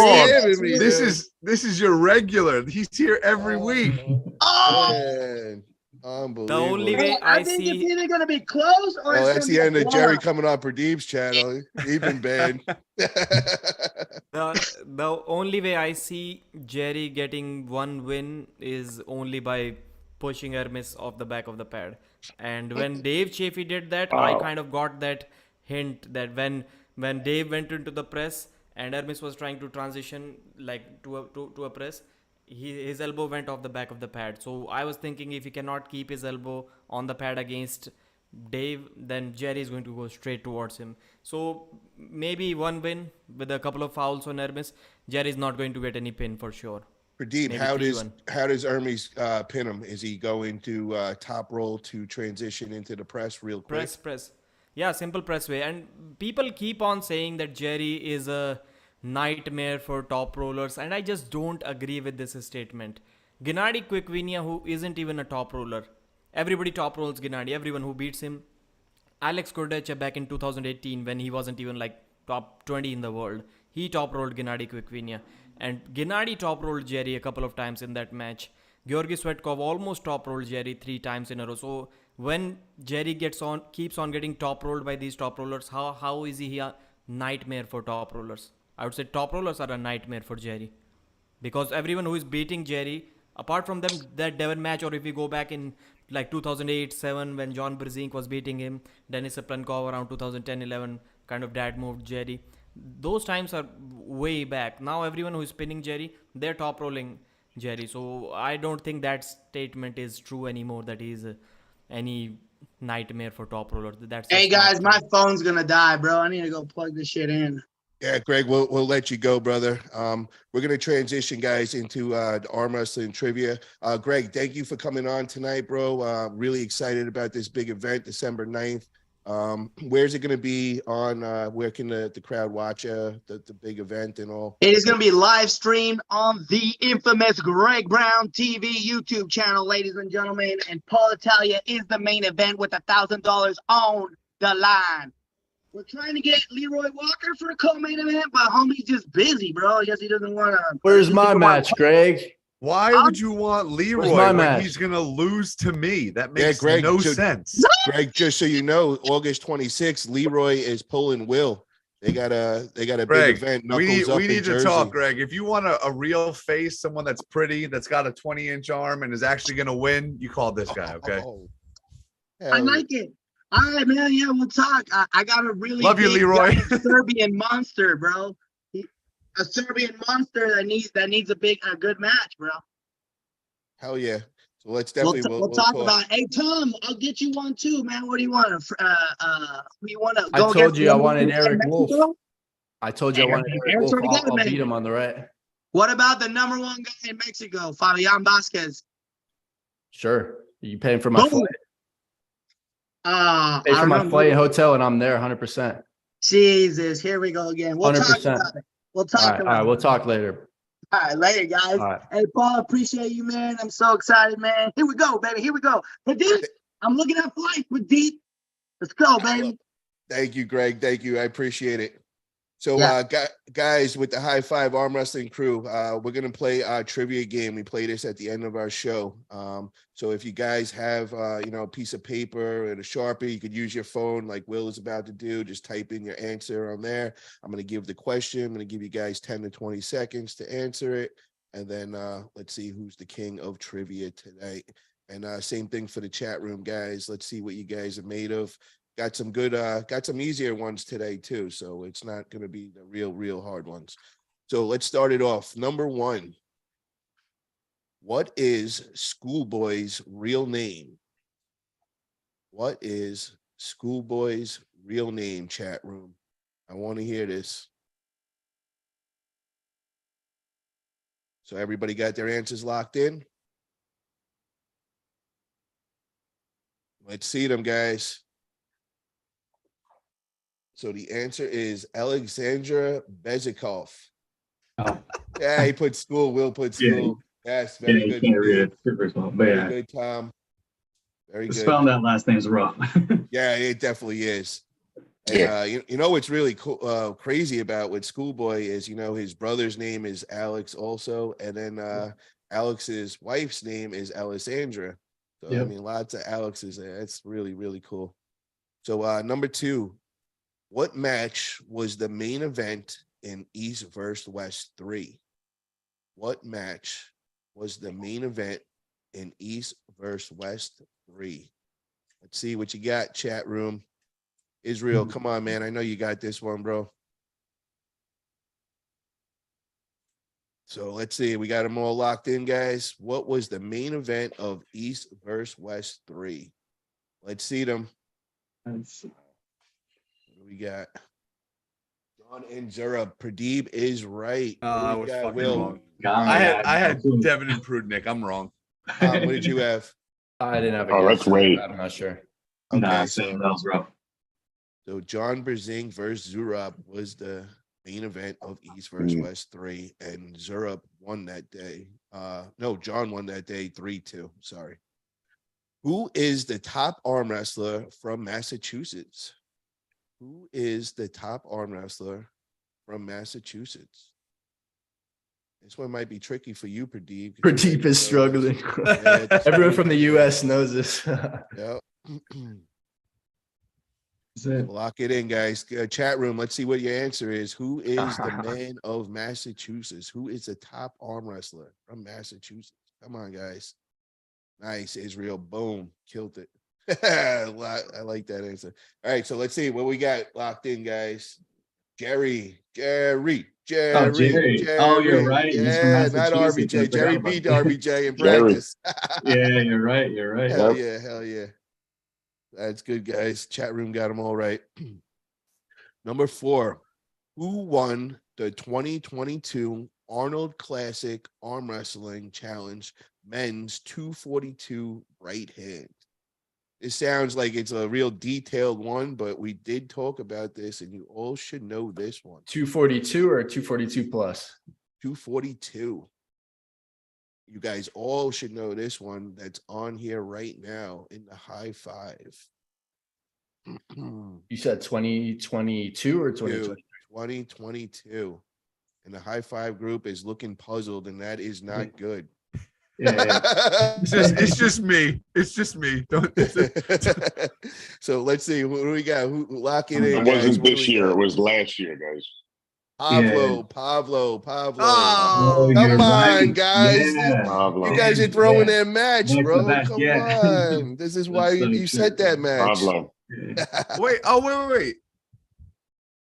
This is your regular. He's here every week. Man. Unbelievable. The only way I think it's either going to be close or that's the end of Jerry coming on Pradeep's channel. He's been banned. The only way I see Jerry getting one win is only by pushing Hermes off the back of the pad. And when Dave Chaffee did that, I kind of got that hint that when Dave went into the press and Hermes was trying to transition like to a press. His elbow went off the back of the pad. So I was thinking if he cannot keep his elbow on the pad against Dave, then Jerry is going to go straight towards him. So maybe one win with a couple of fouls on Hermes. Jerry is not going to get any pin for sure. Pradeep, Maybe how 3-1. does Hermes pin him? Is he going to top roll to transition into the press real quick? Press. Yeah, simple press way. And people keep on saying that Jerry is a nightmare for top rollers, and I just don't agree with this statement. Gennady Quickvinia, who isn't even a top roller, everybody top rolls Gennady, everyone who beats him. Alex Kordecha back in 2018 when he wasn't even like top 20 in the world, he top rolled Gennady Quickvinia, and Gennady top rolled Jerry a couple of times in that match. Georgi Svetkov almost top rolled Jerry 3 times in a row. So when Jerry keeps on getting top rolled by these top rollers, how is he a nightmare for top rollers? I would say top rollers are a nightmare for Jerry, because everyone who is beating Jerry, apart from them, that Devon match, or if we go back in like 2008-7 when John Brzezinski was beating him, Denis Saplankov around 2010-11 kind of dad moved Jerry. Those times are way back. Now everyone who is pinning Jerry, they're top rolling Jerry. So I don't think that statement is true anymore, that he's any nightmare for top rollers. That's Hey just not guys, true. my phone's gonna die, bro. I need to go plug this shit in. Yeah, Greg, we'll let you go, brother. We're gonna transition, guys, into the arm wrestling trivia. Greg, thank you for coming on tonight, bro. Really excited about this big event, December 9th. Where's it gonna be on? Where can the crowd watch the big event and all? It is going to be live streamed on the infamous Greg Brown TV YouTube channel, ladies and gentlemen. And Paul Italia is the main event with $1,000 on the line. We're trying to get Leroy Walker for a co-main event, but homie's just busy, bro. I guess he doesn't want to. Where's my match, Greg? Why would you want Leroy my when match? he's going to lose to me? That Yeah, makes Greg, no so- sense. Greg, just so you know, August 26th, Leroy is pulling Will. They got a big Greg, event. we Knuckles up need in to Jersey. talk, Greg. If you want a real face, someone that's pretty, that's got a 20-inch arm and is actually going to win, you call this guy, okay? Oh, I hell like it. All right, man. Yeah, we'll talk. I got a really Love you, big Leroy. giant Serbian monster, bro. A Serbian monster that needs a good match, bro. hell yeah. So let's We'll definitely talk about it. Hey, Tom, I'll get you one too, man. What do you want? Who do you want to go I told you I against wanted number one Eric in Wolf. Mexico? I told you I wanted Eric Eric's Wolf. already got a I'll man. beat him on the right. What about the number one guy in Mexico, Fabian Vasquez? Sure. You paying for my Boom. flight? Pay I for don't my know. flight and hotel, and I'm there 100%. Jesus, here we go again. We'll talk 100%. about it. We'll All talk right, about we'll it. talk later. All right, later, guys. All right. Hey, Paul, appreciate you, man. I'm so excited, man. Here we go, baby. Here we go. Pradeep, I'm looking at flight, Pradeep. Let's go, baby. Thank you, Greg. Thank you. I appreciate it. So, Yeah. guys, with the High Five Arm Wrestling crew, we're going to play our trivia game. We play this at the end of our show. So if you guys have, a piece of paper and a Sharpie, you could use your phone like Will is about to do. Just type in your answer on there. I'm going to give the question. I'm going to give you guys 10 to 20 seconds to answer it. And then let's see who's the king of trivia tonight. And same thing for the chat room, guys. Let's see what you guys are made of. Got some easier ones today too. So it's not going to be the real hard ones. So let's start it off. Number 1. What is Schoolboy's real name? What is Schoolboy's real name, chat room? I want to hear this. So everybody got their answers locked in? Let's see them, guys. So the answer is Alexandra Bezikov. Oh. Yeah, he put school. Will put Yeah. school. Yes, Yeah, very you good. can't read Steve. it super small, but Very yeah, good, Tom. Very good. spelling that last name's rough. Yeah, it definitely is. And Yeah. you know what's really cool, crazy about with Schoolboy is, his brother's name is Alex also, and then Alex's wife's name is Alessandra. So I Yep. mean, lots of Alexes there. That's really cool. So number 2, what match was the main event in East vs. West 3? What match was the main event in East vs. West 3? Let's see what you got, chat room. Israel, come on, man. I know you got this one, bro. So let's see. We got them all locked in, guys. What was the main event of East versus West 3? Let's see them. That's, What do we got? John and Zura. Pradeep is right. What do I we was got, fucking Will? wrong. God, I had Devin and Prudnick. I'm wrong. What did you have? I didn't have a Oh, guess. that's way. I'm not sure. Okay, Nah, so same. That was rough. John Berzing versus Zurab was the main event of East versus West 3, and Zurab won that day. No, John won that day 3-2. Sorry. Who is the top arm wrestler from Massachusetts? Who is the top arm wrestler from Massachusetts? This one might be tricky for you, Pradeep. Pradeep is struggling. Everyone from the US knows this. Yeah. That's it. Lock it in, guys. Chat room, let's see what your answer is. Who is the man of Massachusetts? Who is the top arm wrestler from Massachusetts? Come on, guys. Nice, Israel. Boom. Killed it. I like that answer. All right, so let's see what we got locked in, guys. Jerry. Oh, Jerry. Oh, you're right. He's from Yeah, not Massachusetts. I RBJ. forgot Jerry about beat that. RBJ in Jerry. practice. Yeah, you're right. You're right. Hell yeah, hell yeah. That's good, guys. Chat room got them all right. Number 4, who won the 2022 Arnold Classic Arm Wrestling Challenge Men's 242 right hand? It sounds like it's a real detailed one, but we did talk about this, and you all should know this one. 242 or 242 plus? 242. You guys all should know this one that's on here right now in the high 5. You said 2022 or 2020? 2022. And the high 5 group is looking puzzled, and that is not good. Yeah. It's just me. It's just me. Don't. So let's see. Who do we got? Who lock it in? It guys. wasn't What do this we year. got? It was last year, guys. Pablo. Oh, Come you're on, right. guys. Yeah. Pablo. You guys are throwing Yeah. their match, Back to bro. back, Come yeah. on. This is why That's so you true. set that match. Pablo. wait.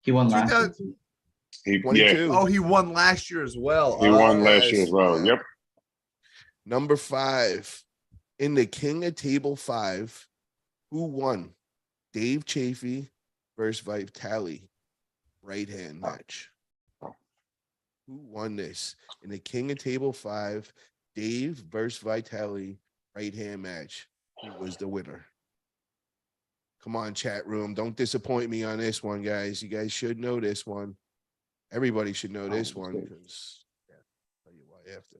He won last 2000 year. He, 22. Oh, he won last year as well. he won last yes. year as well. Yeah. Yep. Number 5, in the King of Table 5, who won? Dave Chafee versus Vitali right hand match. Who won this in the King of Table 5? Dave versus Vitali right hand match. Who was the winner? Come on, chat room. Don't disappoint me on this one, guys. You guys should know this one. Everybody should know this one because tell you why after.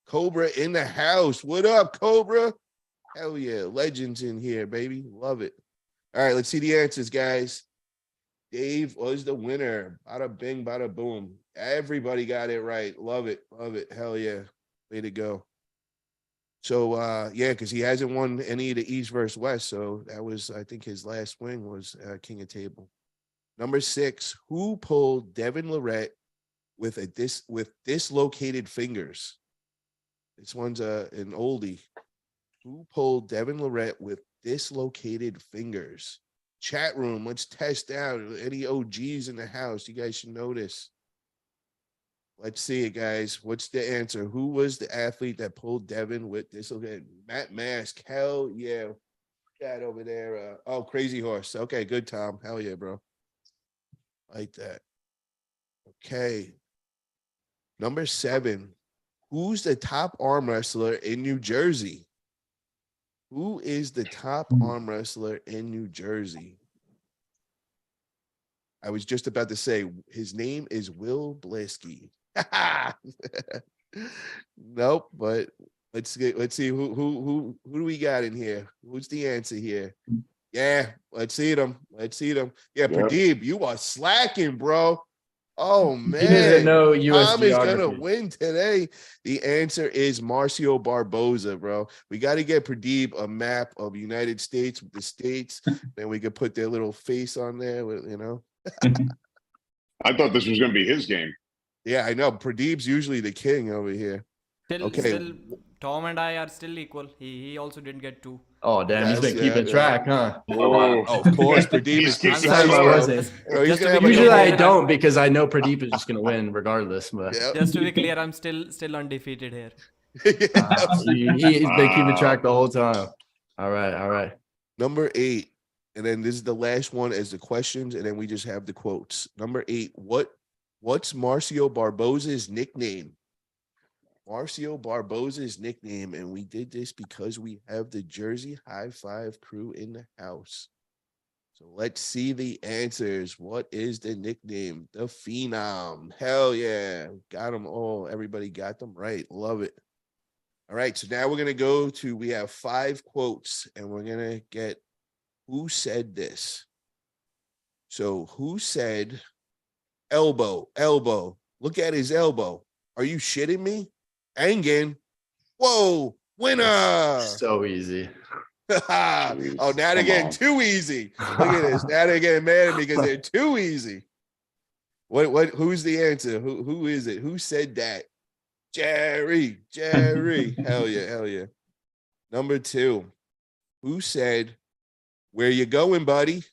Cobra in the house. What up, Cobra? Hell yeah. Legends in here, baby. Love it. All right, let's see the answers, guys. Dave was the winner. Bada bing, bada boom. Everybody got it right. Love it. Love it. Hell yeah. Way to go. So, yeah, because he hasn't won any of the East versus West. So that was, I think, his last win was King of Table. Number 6, who pulled Devin Lorette with dislocated fingers? This one's an oldie. Who pulled Devin Lorette with dislocated fingers? Chat room, let's test out any OGs in the house. You guys should know this. Let's see it, guys. What's the answer? Who was the athlete that pulled Devin with dislocated? Matt Mask. Hell yeah. That over there. Oh, Crazy Horse. Okay, good, Tom. Hell yeah, bro. Like that. Okay. Number 7. Who's the top arm wrestler in New Jersey? Who is the top arm wrestler in New Jersey? I was just about to say his name is Will Blazeski. Nope, but let's see who do we got in here? Who's the answer here? Yeah, let's see them. Yeah, Yep. Pradeep, you are slacking, bro. Oh man, He doesn't know US Tom is gonna geography. win today. The answer is Marcio Barboza, bro. We got to get Pradeep a map of United States with the states. Then we could put their little face on there, you know. I thought this was going to be his game. Yeah, I know. Pradeep's usually the king over here. Still, Okay. still, Tom and I are still equal. He also didn't get 2. Oh, damn. He's been Yes, keeping yeah. track, huh? Oh, Oh, of course, Pradeep is He's Last time I bro. wasn't. Bro, he's Just gonna to have be like a Usually I whole- don't because I know Pradeep is just going to win regardless. But Yep. Just to be clear, I'm still undefeated here. he's been keeping track the Wow. whole time. All right. All right. Number 8, and then this is the last one as the questions, and then we just have the quotes. Number 8, what's Marcio Barbosa's nickname? Marcio Barbosa's nickname, and we did this because we have the Jersey High Five crew in the house. So let's see the answers. What is the nickname? The Phenom. Hell yeah. Got them all. Everybody got them right. Love it. All right. So now we're going to go to, we have 5 quotes, and we're going to get who said this. So who said elbow? Look at his elbow. Are you shitting me? Engen. Whoa. Winner. So easy. Oh, now they're getting on. too easy. Look at this. Now they're getting mad at me because they're too easy. Who's the answer? Who is it? Who said that? Jerry. Hell yeah. Number 2. Who said, where you going, buddy?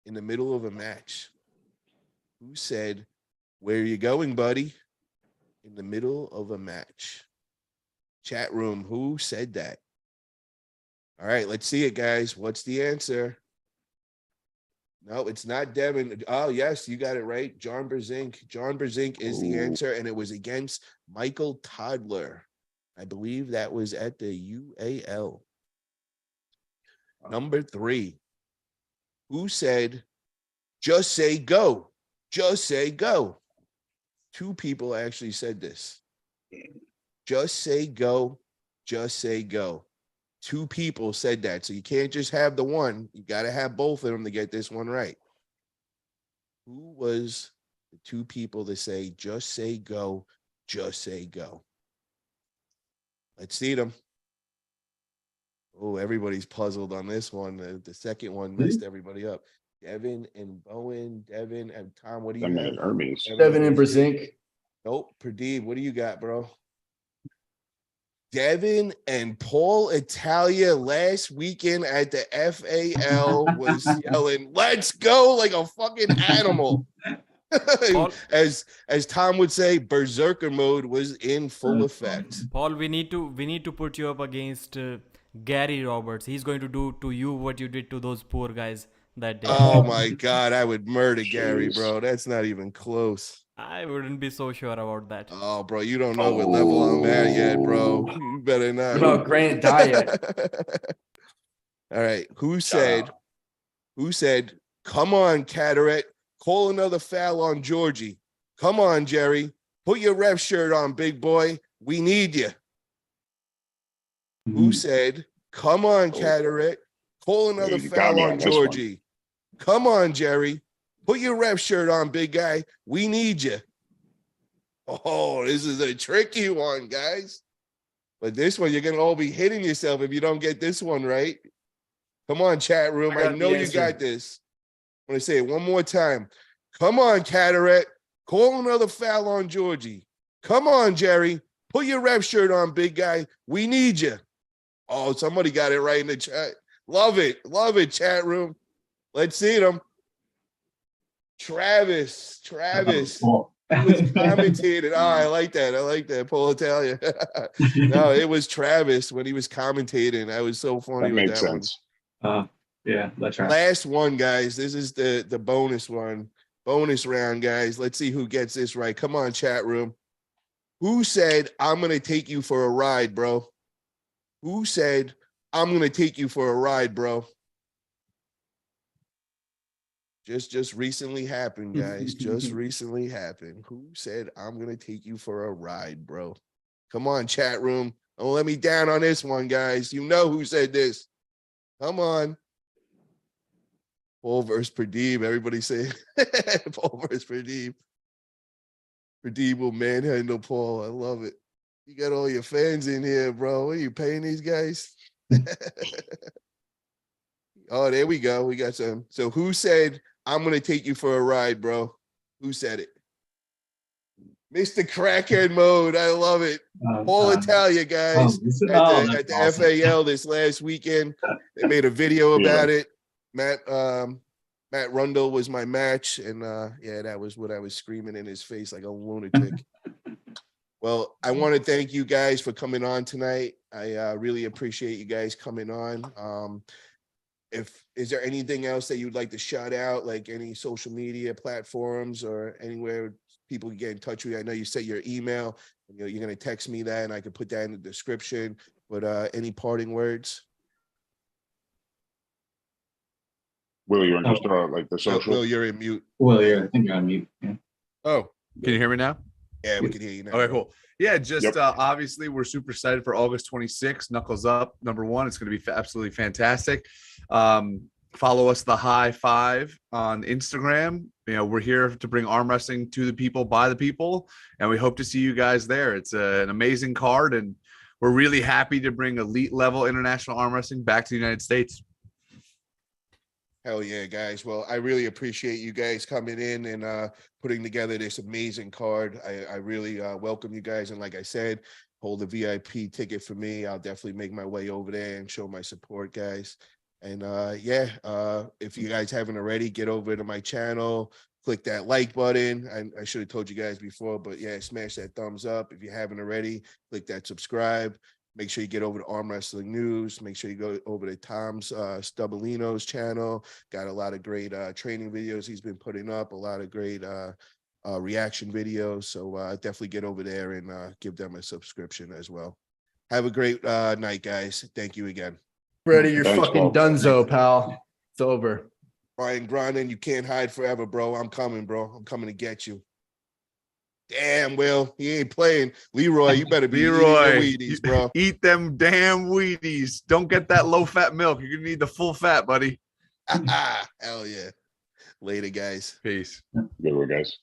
In the middle of a match. Who said, where you going, buddy? In the middle of a match. Chat room, who said that? All right, let's see it, guys. What's the answer? No, it's not Devin. Oh, yes, you got it right. John Brzenk. John Brzenk is the answer, and it was against Michael Toddler. I believe that was at the UAL. Number 3. Who said, just say go? Just say go. 2 people actually said this. Just say go. Just say go. 2 people said that. So you can't just have the one. You got to have both of them to get this one right. Who was the 2 people that say, just say go, just say go? Let's see them. Oh, everybody's puzzled on this one. The second one messed everybody up. Devin and Bowen. Devin and Tom, what do you Them have? and Hermes. Devin and Brzenk. Nope. Pradeep, what do you got, bro? Devin and Paul Italia last weekend at the FAL was yelling, let's go, like a fucking animal. Paul, as Tom would say, berserker mode was in full effect. Paul, we need to put you up against Gary Roberts. He's going to do to you what you did to those poor guys that day. Oh my God, I would murder Gary, bro. That's not even close. I wouldn't be so sure about that. Oh, bro, you don't know what level I'm at yet, bro. You better not. What about Grant Diet? All right. Who said, come on, Cataract, call another foul on Georgie. Come on, Jerry. Put your ref shirt on, big boy. We need you. Who said, come on, Cataract, call another You got foul me on on this one. Georgie. Come on, Jerry. Put your ref shirt on, big guy. We need you. Oh, this is a tricky one, guys. But this one, you're going to all be hitting yourself if you don't get this one right. Come on, chat room. I know you got this. I'm going to say it one more time. Come on, Cataract. Call another foul on Georgie. Come on, Jerry. Put your ref shirt on, big guy. We need you. Oh, somebody got it right in the chat. Love it. Love it, chat room. Let's see them. Travis. Cool. He was commentating. Oh, I like that. Paul Italia. No, it was Travis when he was commentating. I was so funny That with makes that sense. Yeah, that's right. Last one, guys. This is the bonus one. Bonus round, guys. Let's see who gets this right. Come on, chat room. Who said, I'm going to take you for a ride, bro? Who said, I'm going to take you for a ride, bro? Just recently happened, guys. Just recently happened. Who said, I'm going to take you for a ride, bro? Come on, chat room. Don't let me down on this one, guys. You know who said this. Come on. Paul versus Pradeep. Everybody say Paul versus Pradeep. Pradeep will manhandle Paul. I love it. You got all your fans in here, bro. What are you paying these guys? Oh, there we go. We got some. So who said, I'm going to take you for a ride, bro? Who said it? Mr. Crackhead mode. I love it. All Italia guys at the awesome. FAL this last weekend. They made a video about it. Matt Rundle was my match, and yeah, that was what I was screaming in his face like a lunatic. Well, I want to thank you guys for coming on tonight. I really appreciate you guys coming on. Is there anything else that you'd like to shout out, like any social media platforms or anywhere people can get in touch with you? I know you said your email, and you're going to text me that, and I can put that in the description. But any parting words? Will, you want to just throw out like the social? Will, you're in mute. Well, I think you're on mute. Yeah. Oh, can you hear me now? Yeah, we can hear you now. Okay, cool. Yeah, just Yep. Obviously we're super excited for August 26th. Knuckles Up, #1. It's going to be absolutely fantastic. Follow us, The High Five, on Instagram. You know, we're here to bring arm wrestling to the people, by the people, and we hope to see you guys there. It's an amazing card, and we're really happy to bring elite level international arm wrestling back to the United States. Hell yeah, guys. Well, I really appreciate you guys coming in and putting together this amazing card. I really welcome you guys. And like I said, hold a VIP ticket for me. I'll definitely make my way over there and show my support, guys. And if you guys haven't already, get over to my channel, click that like button. I should have told you guys before, but yeah, smash that thumbs up. If you haven't already, click that subscribe. Make sure you get over to Arm Wrestling News. Make sure you go over to Tom's Stubalino's channel. Got a lot of great training videos he's been putting up, a lot of great reaction videos. So definitely get over there and give them a subscription as well. Have a great night, guys. Thank you again. Freddie, you're Thanks, fucking Paul. donezo, pal. It's over. Brian Grondin, you can't hide forever, bro. I'm coming, bro. I'm coming to get you. Damn, Will, he ain't playing. Leroy, you better be Leroy, eating your Wheaties, bro. Eat them damn Wheaties. Don't get that low fat milk. You're gonna need the full fat, buddy. Hell yeah. Later, guys. Peace. Good one, guys.